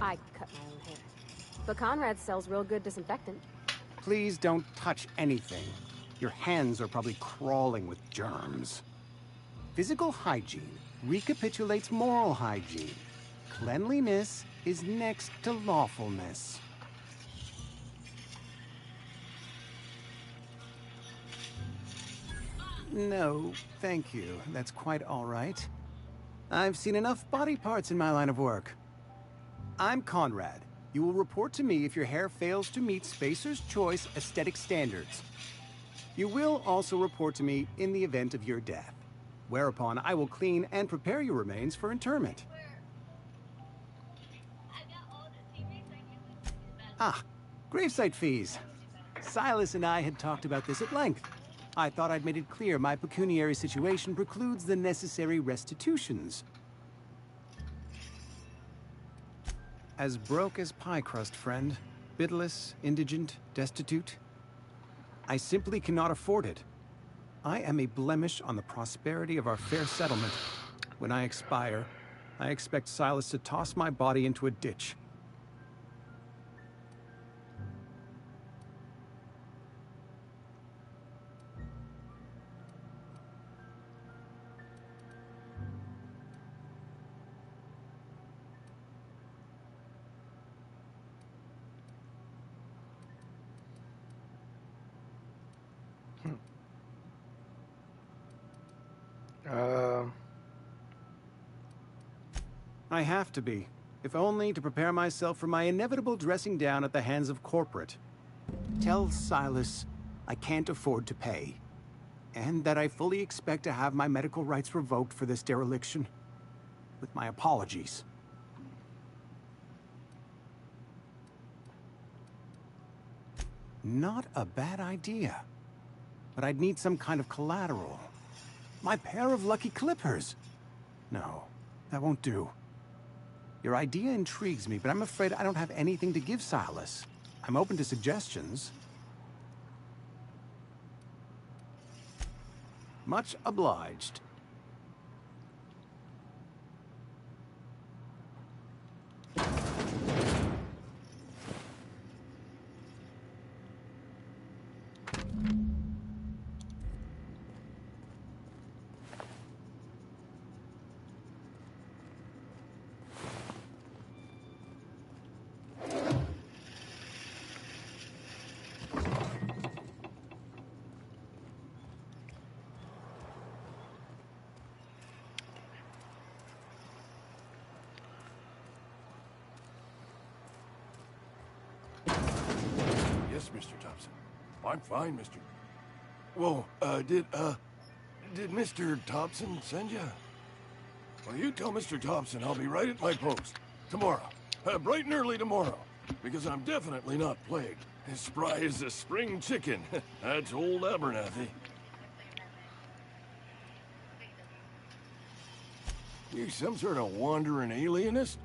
Speaker 13: I cut my own hair. But Conrad sells real good disinfectant.
Speaker 17: Please don't touch anything. Your hands are probably crawling with germs. Physical hygiene recapitulates moral hygiene. Cleanliness is next to lawfulness. No, thank you. That's quite all right. I've seen enough body parts in my line of work. I'm Conrad. You will report to me if your hair fails to meet Spacer's Choice aesthetic standards. You will also report to me in the event of your death, whereupon I will clean and prepare your remains for interment. Ah, gravesite fees. Silas and I had talked about this at length. I thought I'd made it clear my pecuniary situation precludes the necessary restitutions. As broke as pie crust, friend. Bidless, indigent, destitute. I simply cannot afford it. I am a blemish on the prosperity of our fair settlement. When I expire, I expect Silas to toss my body into a ditch. I have to be, if only to prepare myself for my inevitable dressing down at the hands of corporate. Tell Silas I can't afford to pay, and that I fully expect to have my medical rights revoked for this dereliction. With my apologies. Not a bad idea. But I'd need some kind of collateral. My pair of lucky clippers. No, that won't do. Your idea intrigues me, but I'm afraid I don't have anything to give Silas. I'm open to suggestions. Much obliged.
Speaker 19: Yes, Mr. Thompson. I'm fine, Mr. Whoa, did Mr. Thompson send you? Well, you tell Mr. Thompson I'll be right at my post. Tomorrow. Bright and early tomorrow. Because I'm definitely not plagued. As spry as a spring chicken. That's old Abernathy. You some sort of wandering alienist?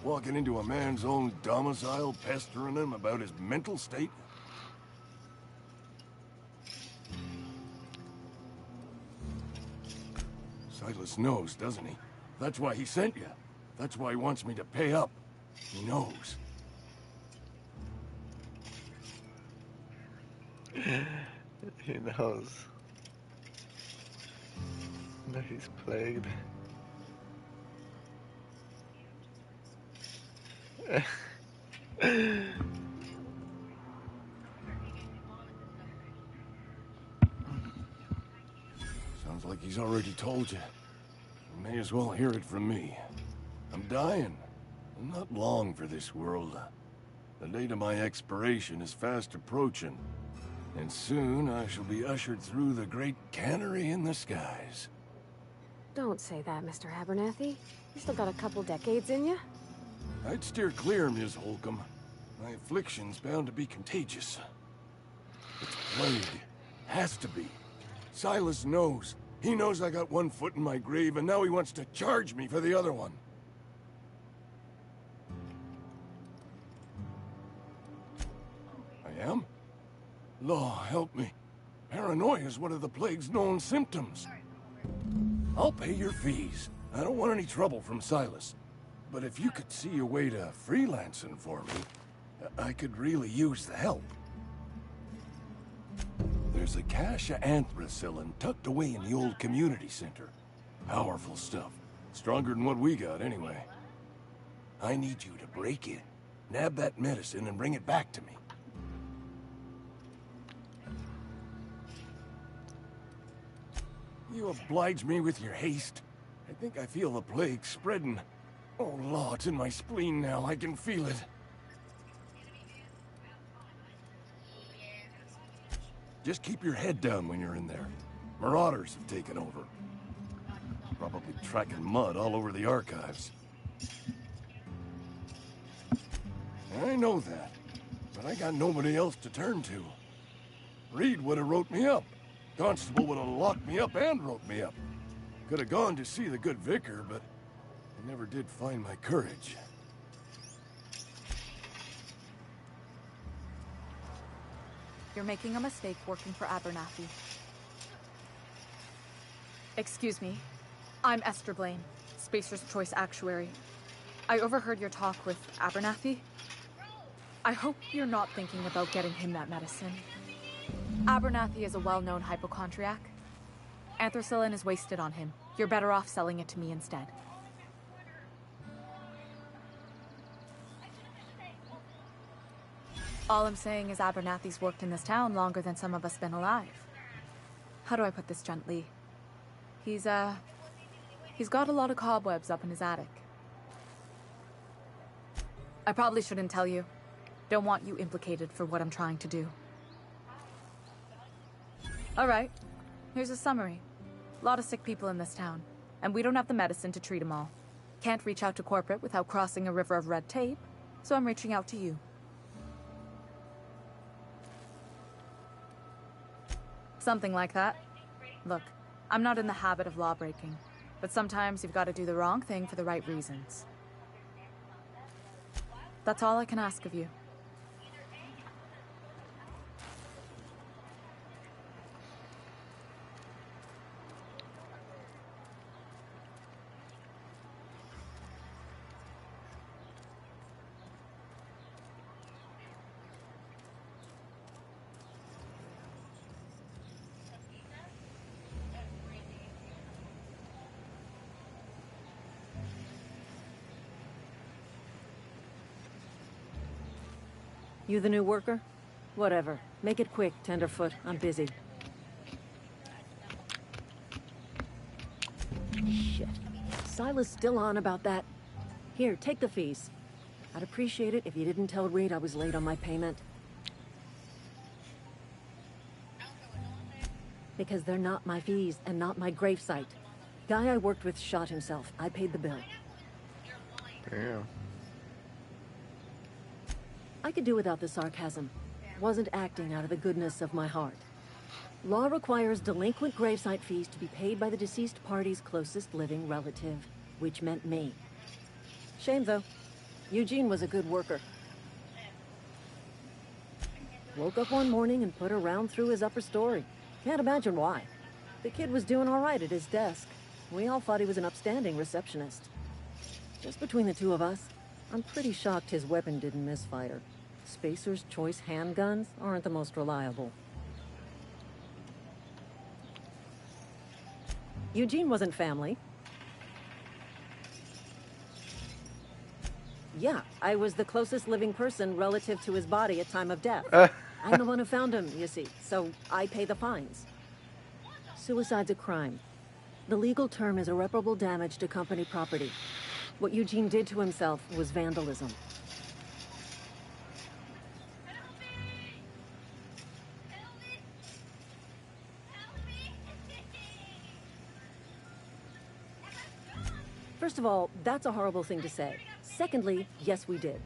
Speaker 19: Walking into a man's own domicile, pestering him about his mental state? Silas knows, doesn't he? That's why he sent you. That's why he wants me to pay up. He knows.
Speaker 5: He knows. That he's plagued.
Speaker 19: Sounds like he's already told you. You may as well hear it from me. I'm dying. I'm not long for this world. The date of my expiration is fast approaching. And soon I shall be ushered through the great cannery in the skies.
Speaker 13: Don't say that, Mr. Abernathy. You still got a couple decades in you.
Speaker 19: I'd steer clear, Ms. Holcomb. My affliction's bound to be contagious. It's plague. Has to be. Silas knows. He knows I got one foot in my grave, and now he wants to charge me for the other one. I am? Law, help me. Paranoia is one of the plague's known symptoms. I'll pay your fees. I don't want any trouble from Silas. But if you could see a way to freelancing for me, I could really use the help. There's a cache of anthracillin tucked away in the old community center. Powerful stuff. Stronger than what we got, anyway. I need you to break in, nab that medicine, and bring it back to me. You oblige me with your haste. I think I feel the plague spreading. Oh, Law, it's in my spleen now. I can feel it. Just keep your head down when you're in there. Marauders have taken over. Probably tracking mud all over the archives. I know that, but I got nobody else to turn to. Reed would have wrote me up. Constable would have locked me up and wrote me up. Could have gone to see the good vicar, but I never did find my courage.
Speaker 8: You're making a mistake working for Abernathy. Excuse me. I'm Esther Blaine, Spacer's Choice Actuary. I overheard your talk with Abernathy. I hope you're not thinking about getting him that medicine. Abernathy is a well-known hypochondriac. Anthracillin is wasted on him. You're better off selling it to me instead. All I'm saying is Abernathy's worked in this town longer than some of us been alive. How do I put this gently? He's got a lot of cobwebs up in his attic. I probably shouldn't tell you. Don't want you implicated for what I'm trying to do. All right, here's a summary. A lot of sick people in this town, and we don't have the medicine to treat them all. Can't reach out to corporate without crossing a river of red tape, so I'm reaching out to you. Something like that. Look, I'm not in the habit of law-breaking, but sometimes you've got to do the wrong thing for the right reasons. That's all I can ask of you.
Speaker 3: You the new worker? Whatever. Make it quick, Tenderfoot. I'm busy. Shit. Silas still on about that. Here, take the fees. I'd appreciate it if you didn't tell Reed I was late on my payment. Because they're not my fees and not my gravesite. Guy I worked with shot himself. I paid the bill.
Speaker 5: Damn.
Speaker 3: I could do without the sarcasm. Wasn't acting out of the goodness of my heart. Law requires delinquent gravesite fees to be paid by the deceased party's closest living relative, which meant me. Shame, though. Eugene was a good worker. Woke up one morning and put a round through his upper story. Can't imagine why. The kid was doing all right at his desk. We all thought he was an upstanding receptionist. Just between the two of us, I'm pretty shocked his weapon didn't misfire. Spacer's Choice handguns aren't the most reliable. Eugene wasn't family. Yeah, I was the closest living person relative to his body at time of death. I'm the one who found him, you see, so I pay the fines. Suicide's a crime. The legal term is irreparable damage to company property. What Eugene did to himself was vandalism. First of all, that's a horrible thing to say. Secondly, yes, we did.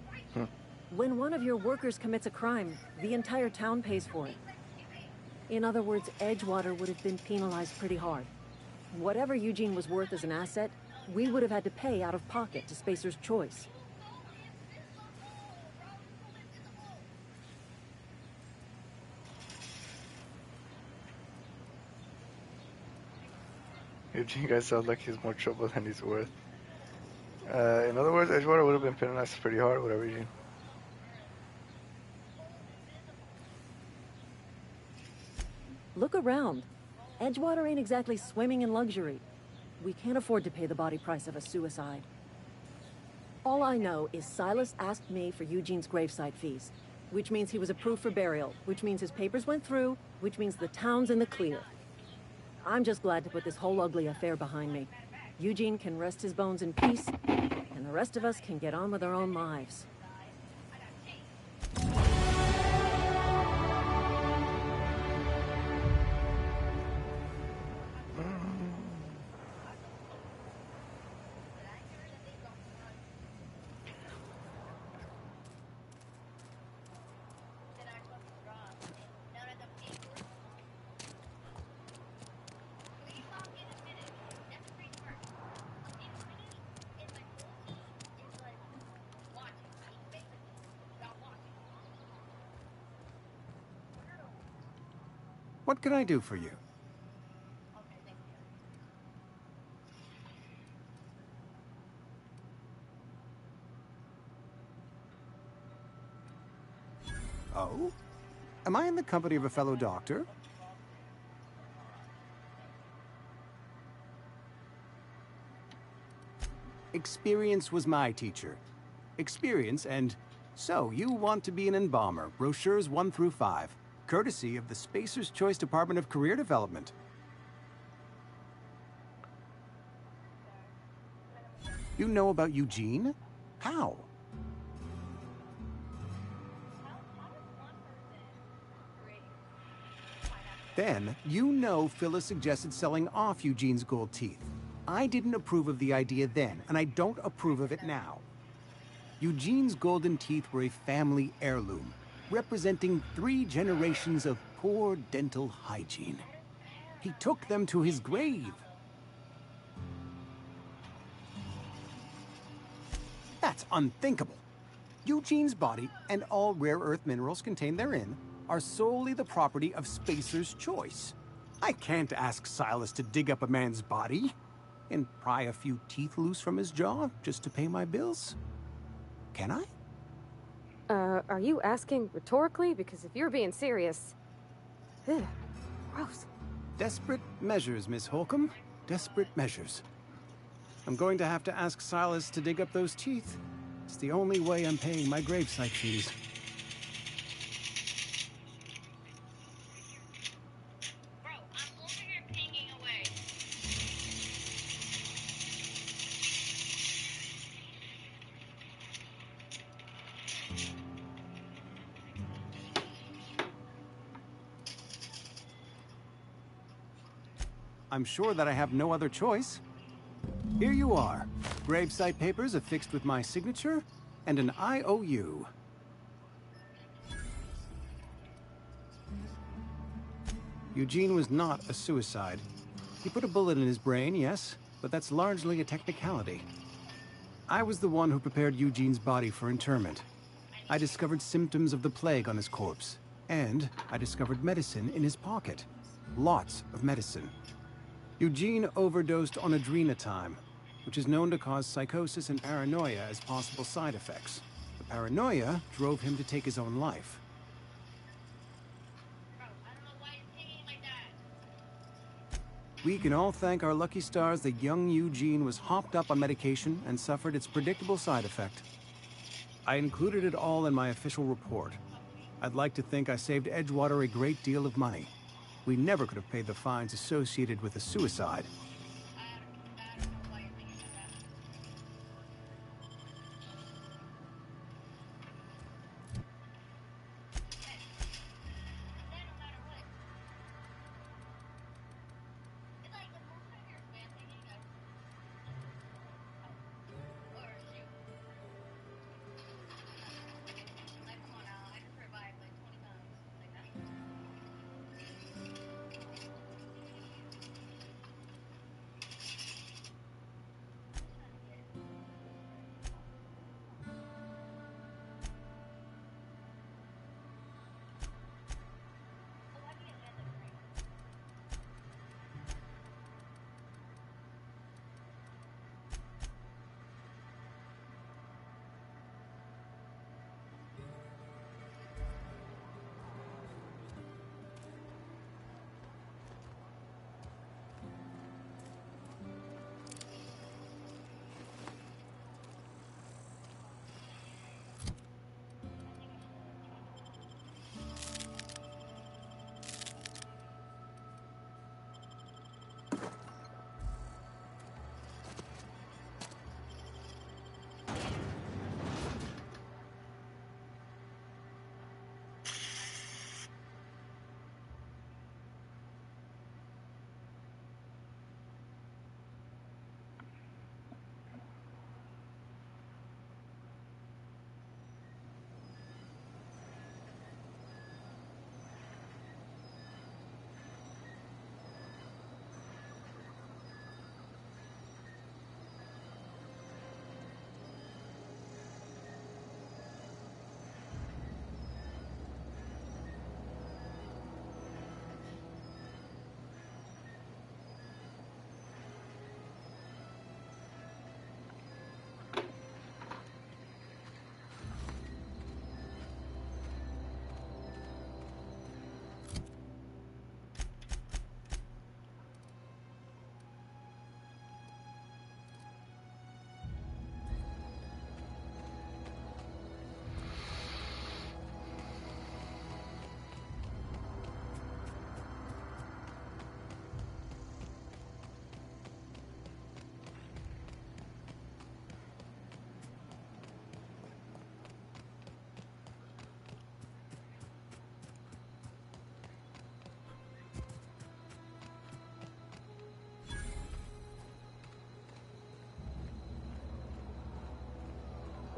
Speaker 3: When one of your workers commits a crime, the entire town pays for it. In other words, Edgewater would have been penalized pretty hard. Whatever Eugene was worth as an asset, we would have had to pay out of pocket to Spacer's Choice.
Speaker 5: Eugene guy sounds like he's more trouble than he's worth. In other words, Edgewater would have been penalized pretty hard, whatever, Eugene.
Speaker 3: Look around. Edgewater ain't exactly swimming in luxury. We can't afford to pay the body price of a suicide. All I know is Silas asked me for Eugene's gravesite fees, which means he was approved for burial, which means his papers went through, which means the town's in the clear. I'm just glad to put this whole ugly affair behind me. Eugene can rest his bones in peace, and the rest of us can get on with our own lives.
Speaker 17: What can I do for you? Oh? Am I in the company of a fellow doctor? Experience was my teacher. Experience and... So, you want to be an embalmer, brochures 1 through 5. Courtesy of the Spacer's Choice Department of Career Development. You know about Eugene? How? Then, you know Phyllis suggested selling off Eugene's gold teeth. I didn't approve of the idea then, and I don't approve of it now. Eugene's golden teeth were a family heirloom, representing 3 generations of poor dental hygiene. He took them to his grave. That's unthinkable. Eugene's body and all rare earth minerals contained therein are solely the property of Spacer's Choice. I can't ask Silas to dig up a man's body and pry a few teeth loose from his jaw just to pay my bills. Can I?
Speaker 13: Are you asking rhetorically? Because if you're being serious... Ugh, gross.
Speaker 17: Desperate measures, Miss Holcomb. Desperate measures. I'm going to have to ask Silas to dig up those teeth. It's the only way I'm paying my gravesite fees. I'm sure that I have no other choice. Here you are. Gravesite papers affixed with my signature and an IOU. Eugene was not a suicide. He put a bullet in his brain, yes, but that's largely a technicality. I was the one who prepared Eugene's body for interment. I discovered symptoms of the plague on his corpse, and I discovered medicine in his pocket. Lots of medicine. Eugene overdosed on adrenatime, which is known to cause psychosis and paranoia as possible side effects. The paranoia drove him to take his own life. We can all thank our lucky stars that young Eugene was hopped up on medication and suffered its predictable side effect. I included it all in my official report. I'd like to think I saved Edgewater a great deal of money. We never could have paid the fines associated with a suicide.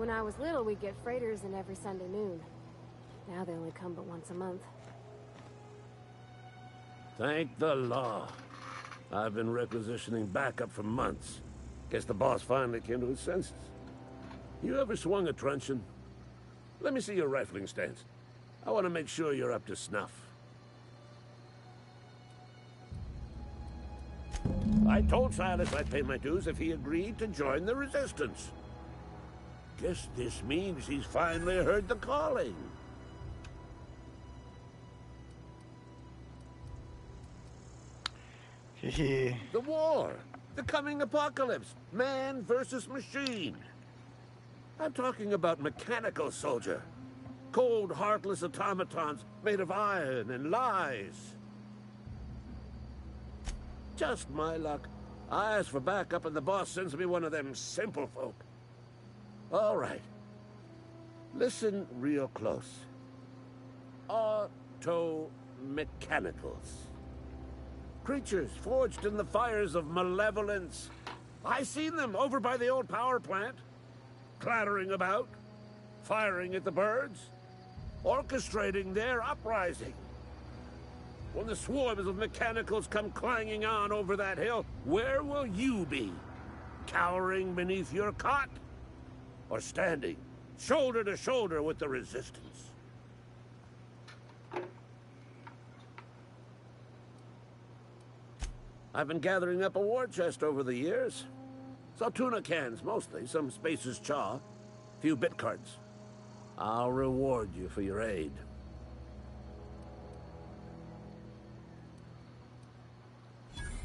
Speaker 13: When I was little, we'd get freighters in every Sunday noon. Now they only come but once a month.
Speaker 20: Thank the law. I've been requisitioning backup for months. Guess the boss finally came to his senses. You ever swung a truncheon? Let me see your rifling stance. I want to make sure you're up to snuff. I told Silas I'd pay my dues if he agreed to join the resistance. Guess this means he's finally heard the calling. The war. The coming apocalypse. Man versus machine. I'm talking about mechanical soldier. Cold, heartless automatons made of iron and lies. Just my luck. I ask for backup and the boss sends me one of them simple folk. All right. Listen real close. Auto-mechanicals. Creatures forged in the fires of malevolence. I seen them over by the old power plant. Clattering about. Firing at the birds. Orchestrating their uprising. When the swarms of mechanicals come clanging on over that hill, where will you be? Cowering beneath your cot? Or standing, shoulder to shoulder with the resistance? I've been gathering up a war chest over the years. Saw tuna cans, mostly, some Spacer's chaw, few bit cards. I'll reward you for your aid.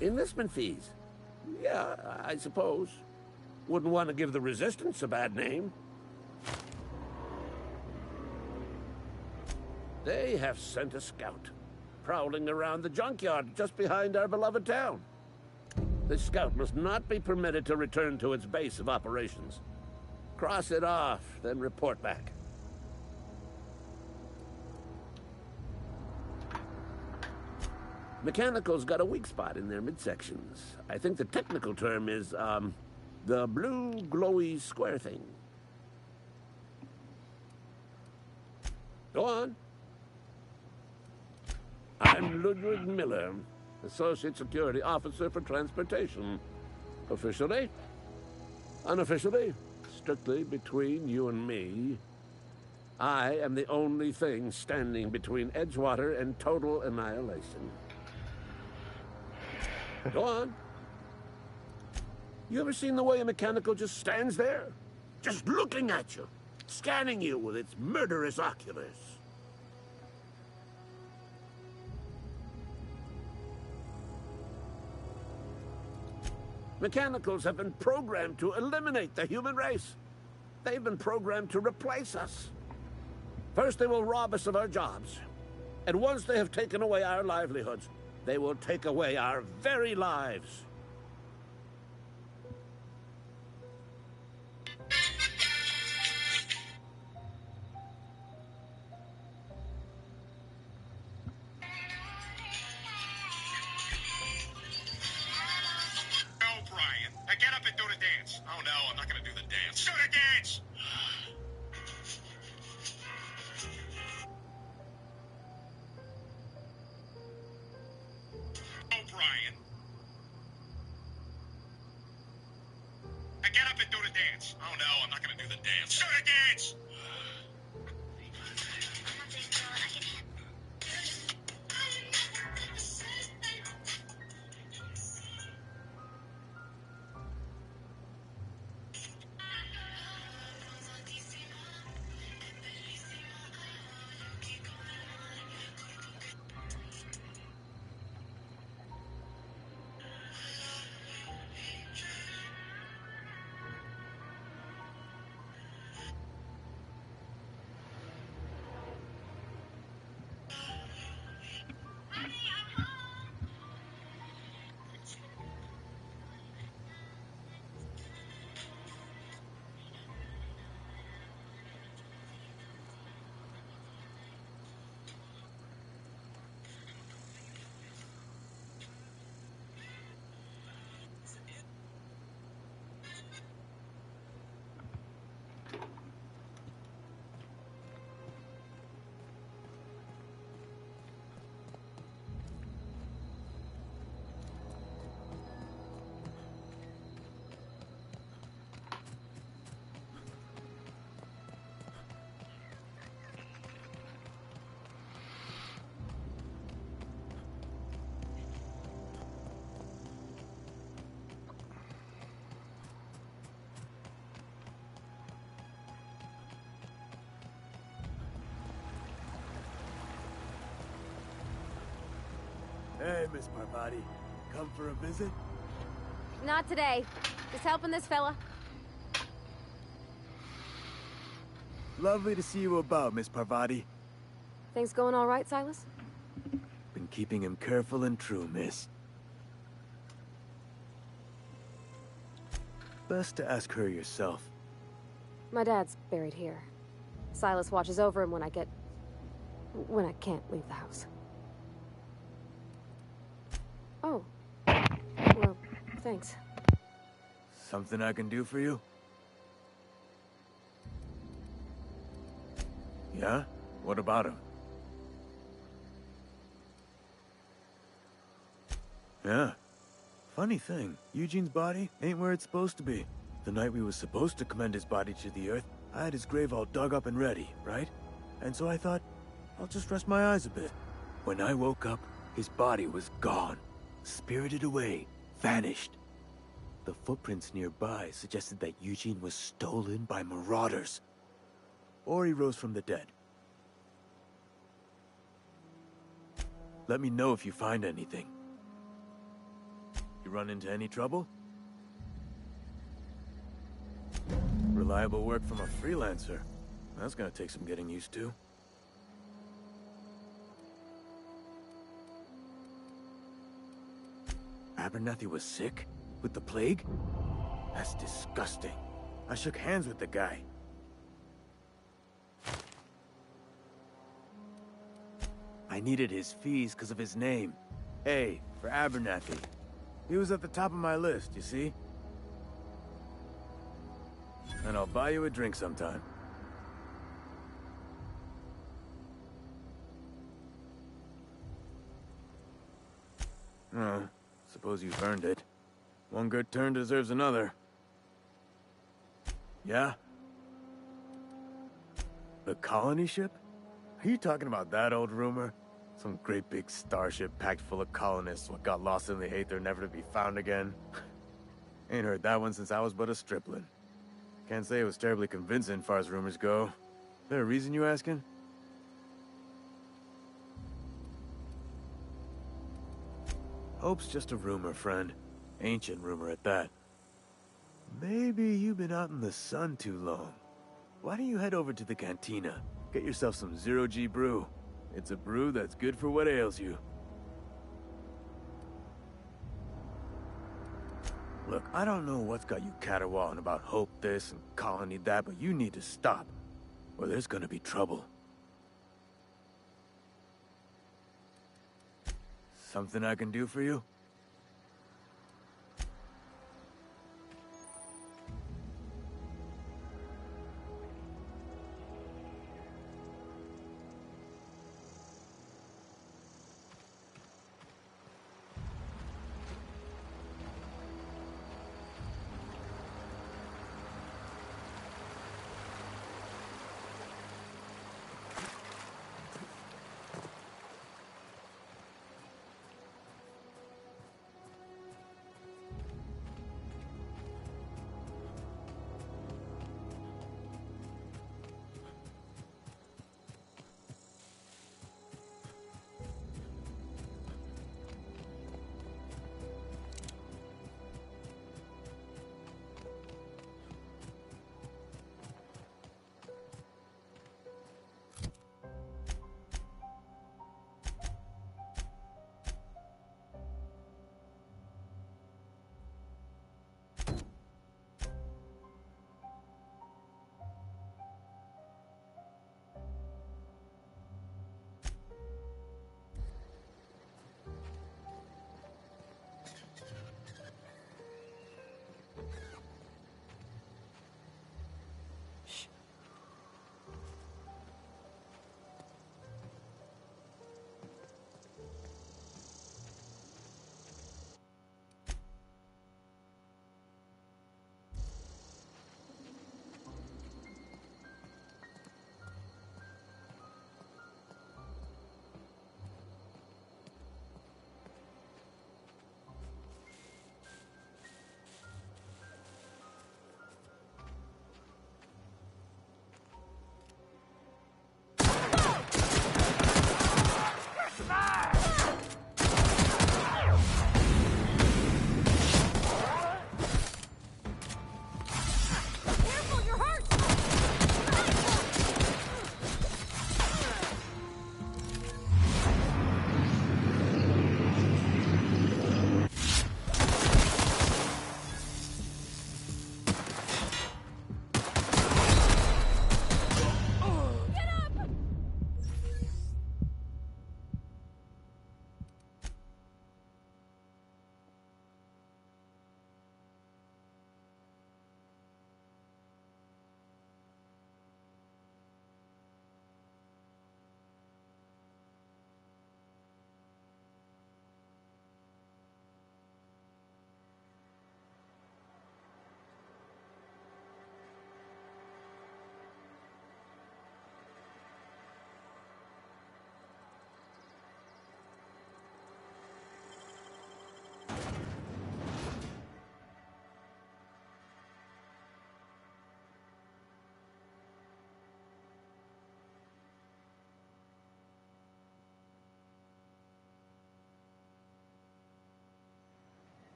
Speaker 20: Enlistment fees? Yeah, I suppose. Wouldn't want to give the Resistance a bad name. They have sent a scout, prowling around the junkyard just behind our beloved town. The scout must not be permitted to return to its base of operations. Cross it off, then report back. Mechanicals got a weak spot in their midsections. I think the technical term is, the blue glowy square thing. Go on. I'm Ludwig Miller, Associate Security Officer for Transportation. Officially? Unofficially? Strictly between you and me. I am the only thing standing between Edgewater and total annihilation. Go on. You ever seen the way a mechanical just stands there? Just looking at you, scanning you with its murderous oculars. Mechanicals have been programmed to eliminate the human race. They've been programmed to replace us. First, they will rob us of our jobs. And once they have taken away our livelihoods, they will take away our very lives.
Speaker 21: No, Brian. Now get up and do the dance. Oh, no, I'm not going to do the dance. Do the dance! No, Brian. Now get up and do the dance. Oh, no, I'm not going to do the dance. Do the dance!
Speaker 7: Hey, Miss Parvati. Come for a visit?
Speaker 13: Not today. Just helping this fella.
Speaker 7: Lovely to see you about, Miss Parvati.
Speaker 13: Things going all right, Silas?
Speaker 7: Been keeping him careful and true, miss. Best to ask her yourself.
Speaker 13: My dad's buried here. Silas watches over him when I can't leave the house. Oh. Well, thanks.
Speaker 7: Something I can do for you? Yeah? What about him? Yeah. Funny thing, Eugene's body ain't where it's supposed to be. The night we was supposed to commend his body to the earth, I had his grave all dug up and ready, right? And so I thought, I'll just rest my eyes a bit. When I woke up, his body was gone. Spirited away. Vanished. The footprints nearby suggested that Eugene was stolen by marauders. Or he rose from the dead. Let me know if you find anything. You run into any trouble? Reliable work from a freelancer. That's gonna take some getting used to. Abernathy was sick? With the plague? That's disgusting. I shook hands with the guy. I needed his fees because of his name. A, for Abernathy. He was at the top of my list, you see? And I'll buy you a drink sometime. Oh, suppose you've earned it. One good turn deserves another. Yeah? The colony ship? Are you talking about that old rumor? Some great big starship packed full of colonists what got lost in the aether never to be found again? Ain't heard that one since I was but a stripling. Can't say it was terribly convincing far as rumors go. There a reason you asking? Hope's just a rumor, friend. Ancient rumor at that. Maybe you've been out in the sun too long. Why don't you head over to the cantina? Get yourself some zero-G brew. It's a brew that's good for what ails you. Look, I don't know what's got you caterwauling about Hope this and Colony that, but you need to stop, or there's gonna be trouble. Something I can do for you?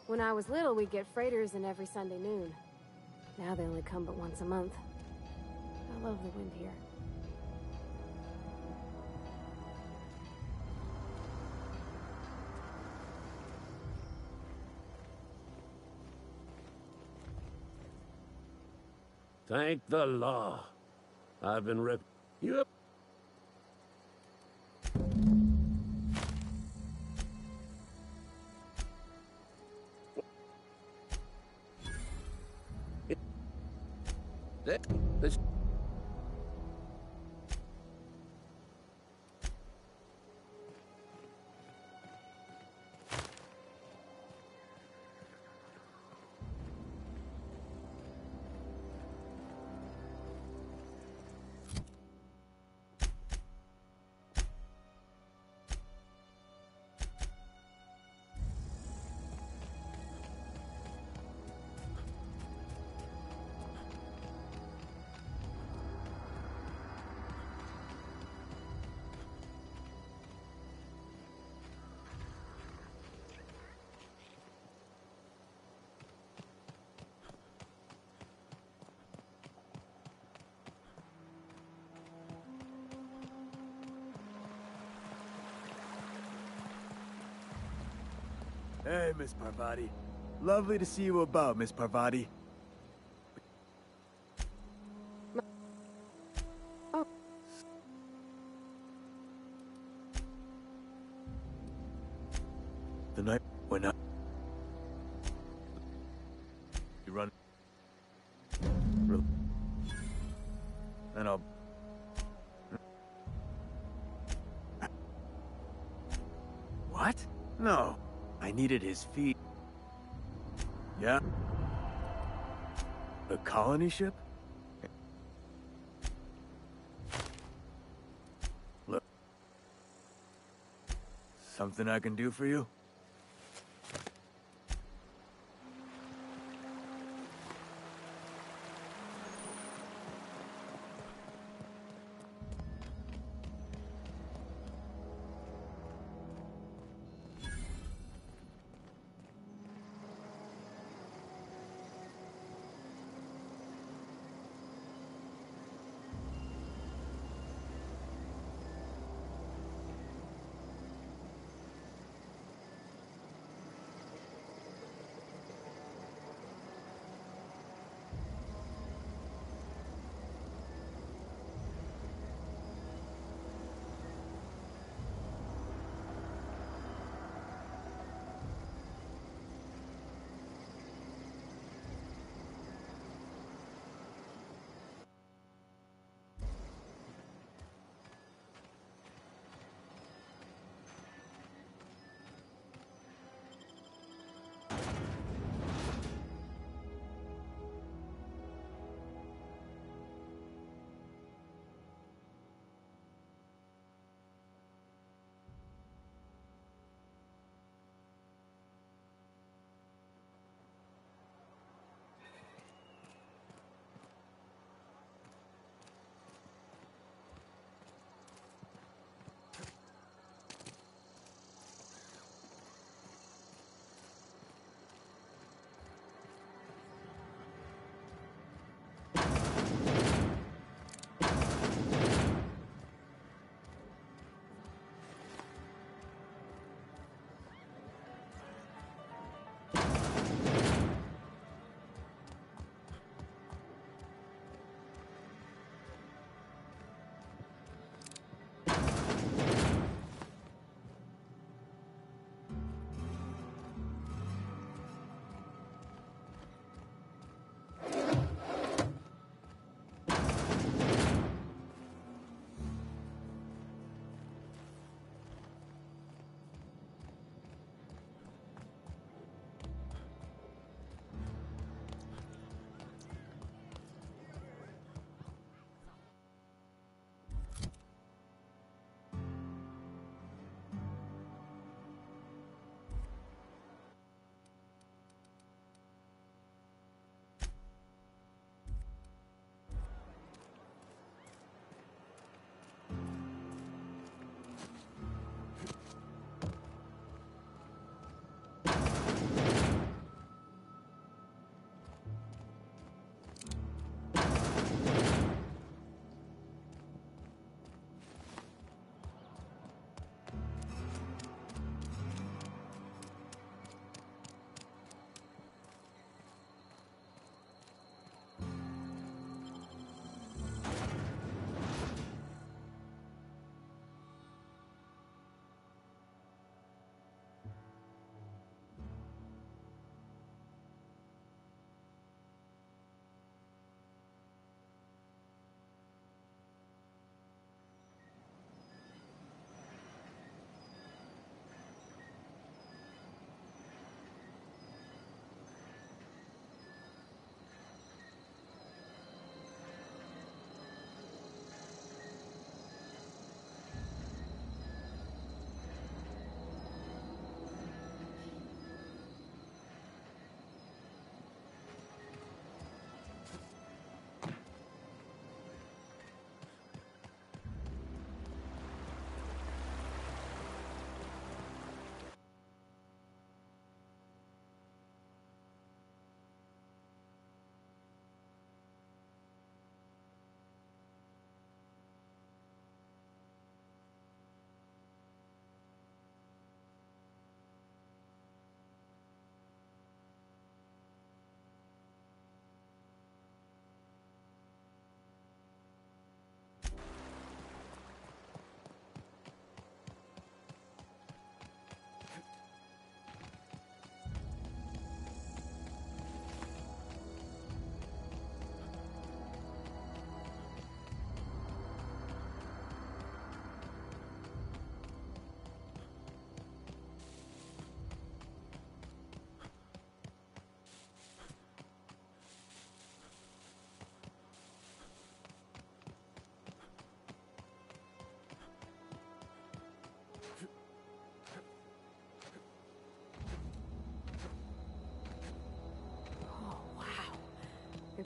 Speaker 13: When I was little, we'd get freighters in every Sunday noon. Now they only come but once a month. I love the wind here.
Speaker 20: Thank the law. I've been ripped. Yep. This.
Speaker 7: Hey, Miss Parvati. Lovely to see you about, Miss Parvati.
Speaker 13: Oh.
Speaker 7: The night when I... You run... And I'll... What? No. I needed his feet. Yeah? The colony ship? Look. Something I can do for you?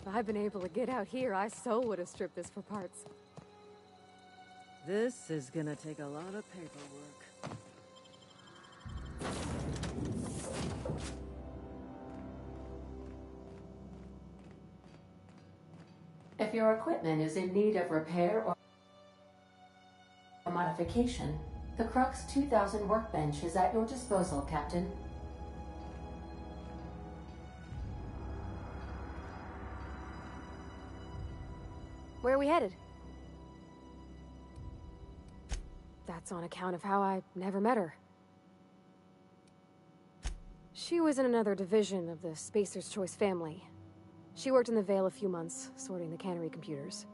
Speaker 13: If I'd been able to get out here, I so would have stripped this for parts.
Speaker 3: This is gonna take a lot of paperwork.
Speaker 6: If your equipment is in need of repair or modification, the Crux 2000 workbench is at your disposal, Captain.
Speaker 13: Where are we headed? That's on account of how I never met her. She was in another division of the Spacer's Choice family. She worked in the Vale a few months, sorting the cannery computers.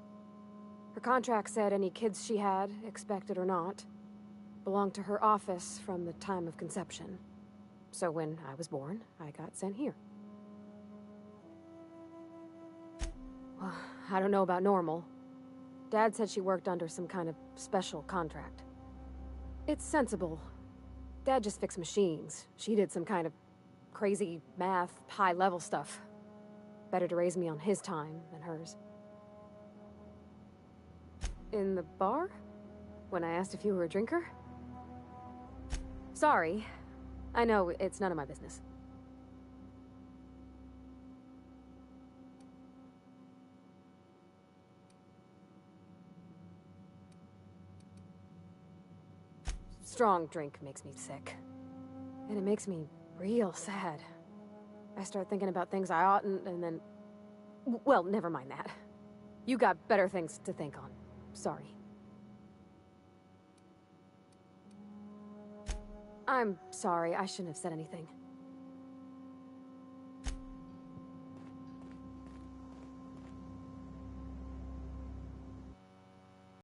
Speaker 13: Her contract said any kids she had, expected or not, belonged to her office from the time of conception. So when I was born, I got sent here. Well, I don't know about normal. Dad said she worked under some kind of special contract. It's sensible. Dad just fixed machines. She did some kind of crazy math, high-level stuff. Better to raise me on his time than hers. In the bar? When I asked if you were a drinker? Sorry. I know, it's none of my business. Strong drink makes me sick. And it makes me real sad. I start thinking about things I oughtn't, and then... Well, never mind that. You got better things to think on. Sorry. I'm sorry, I shouldn't have said anything.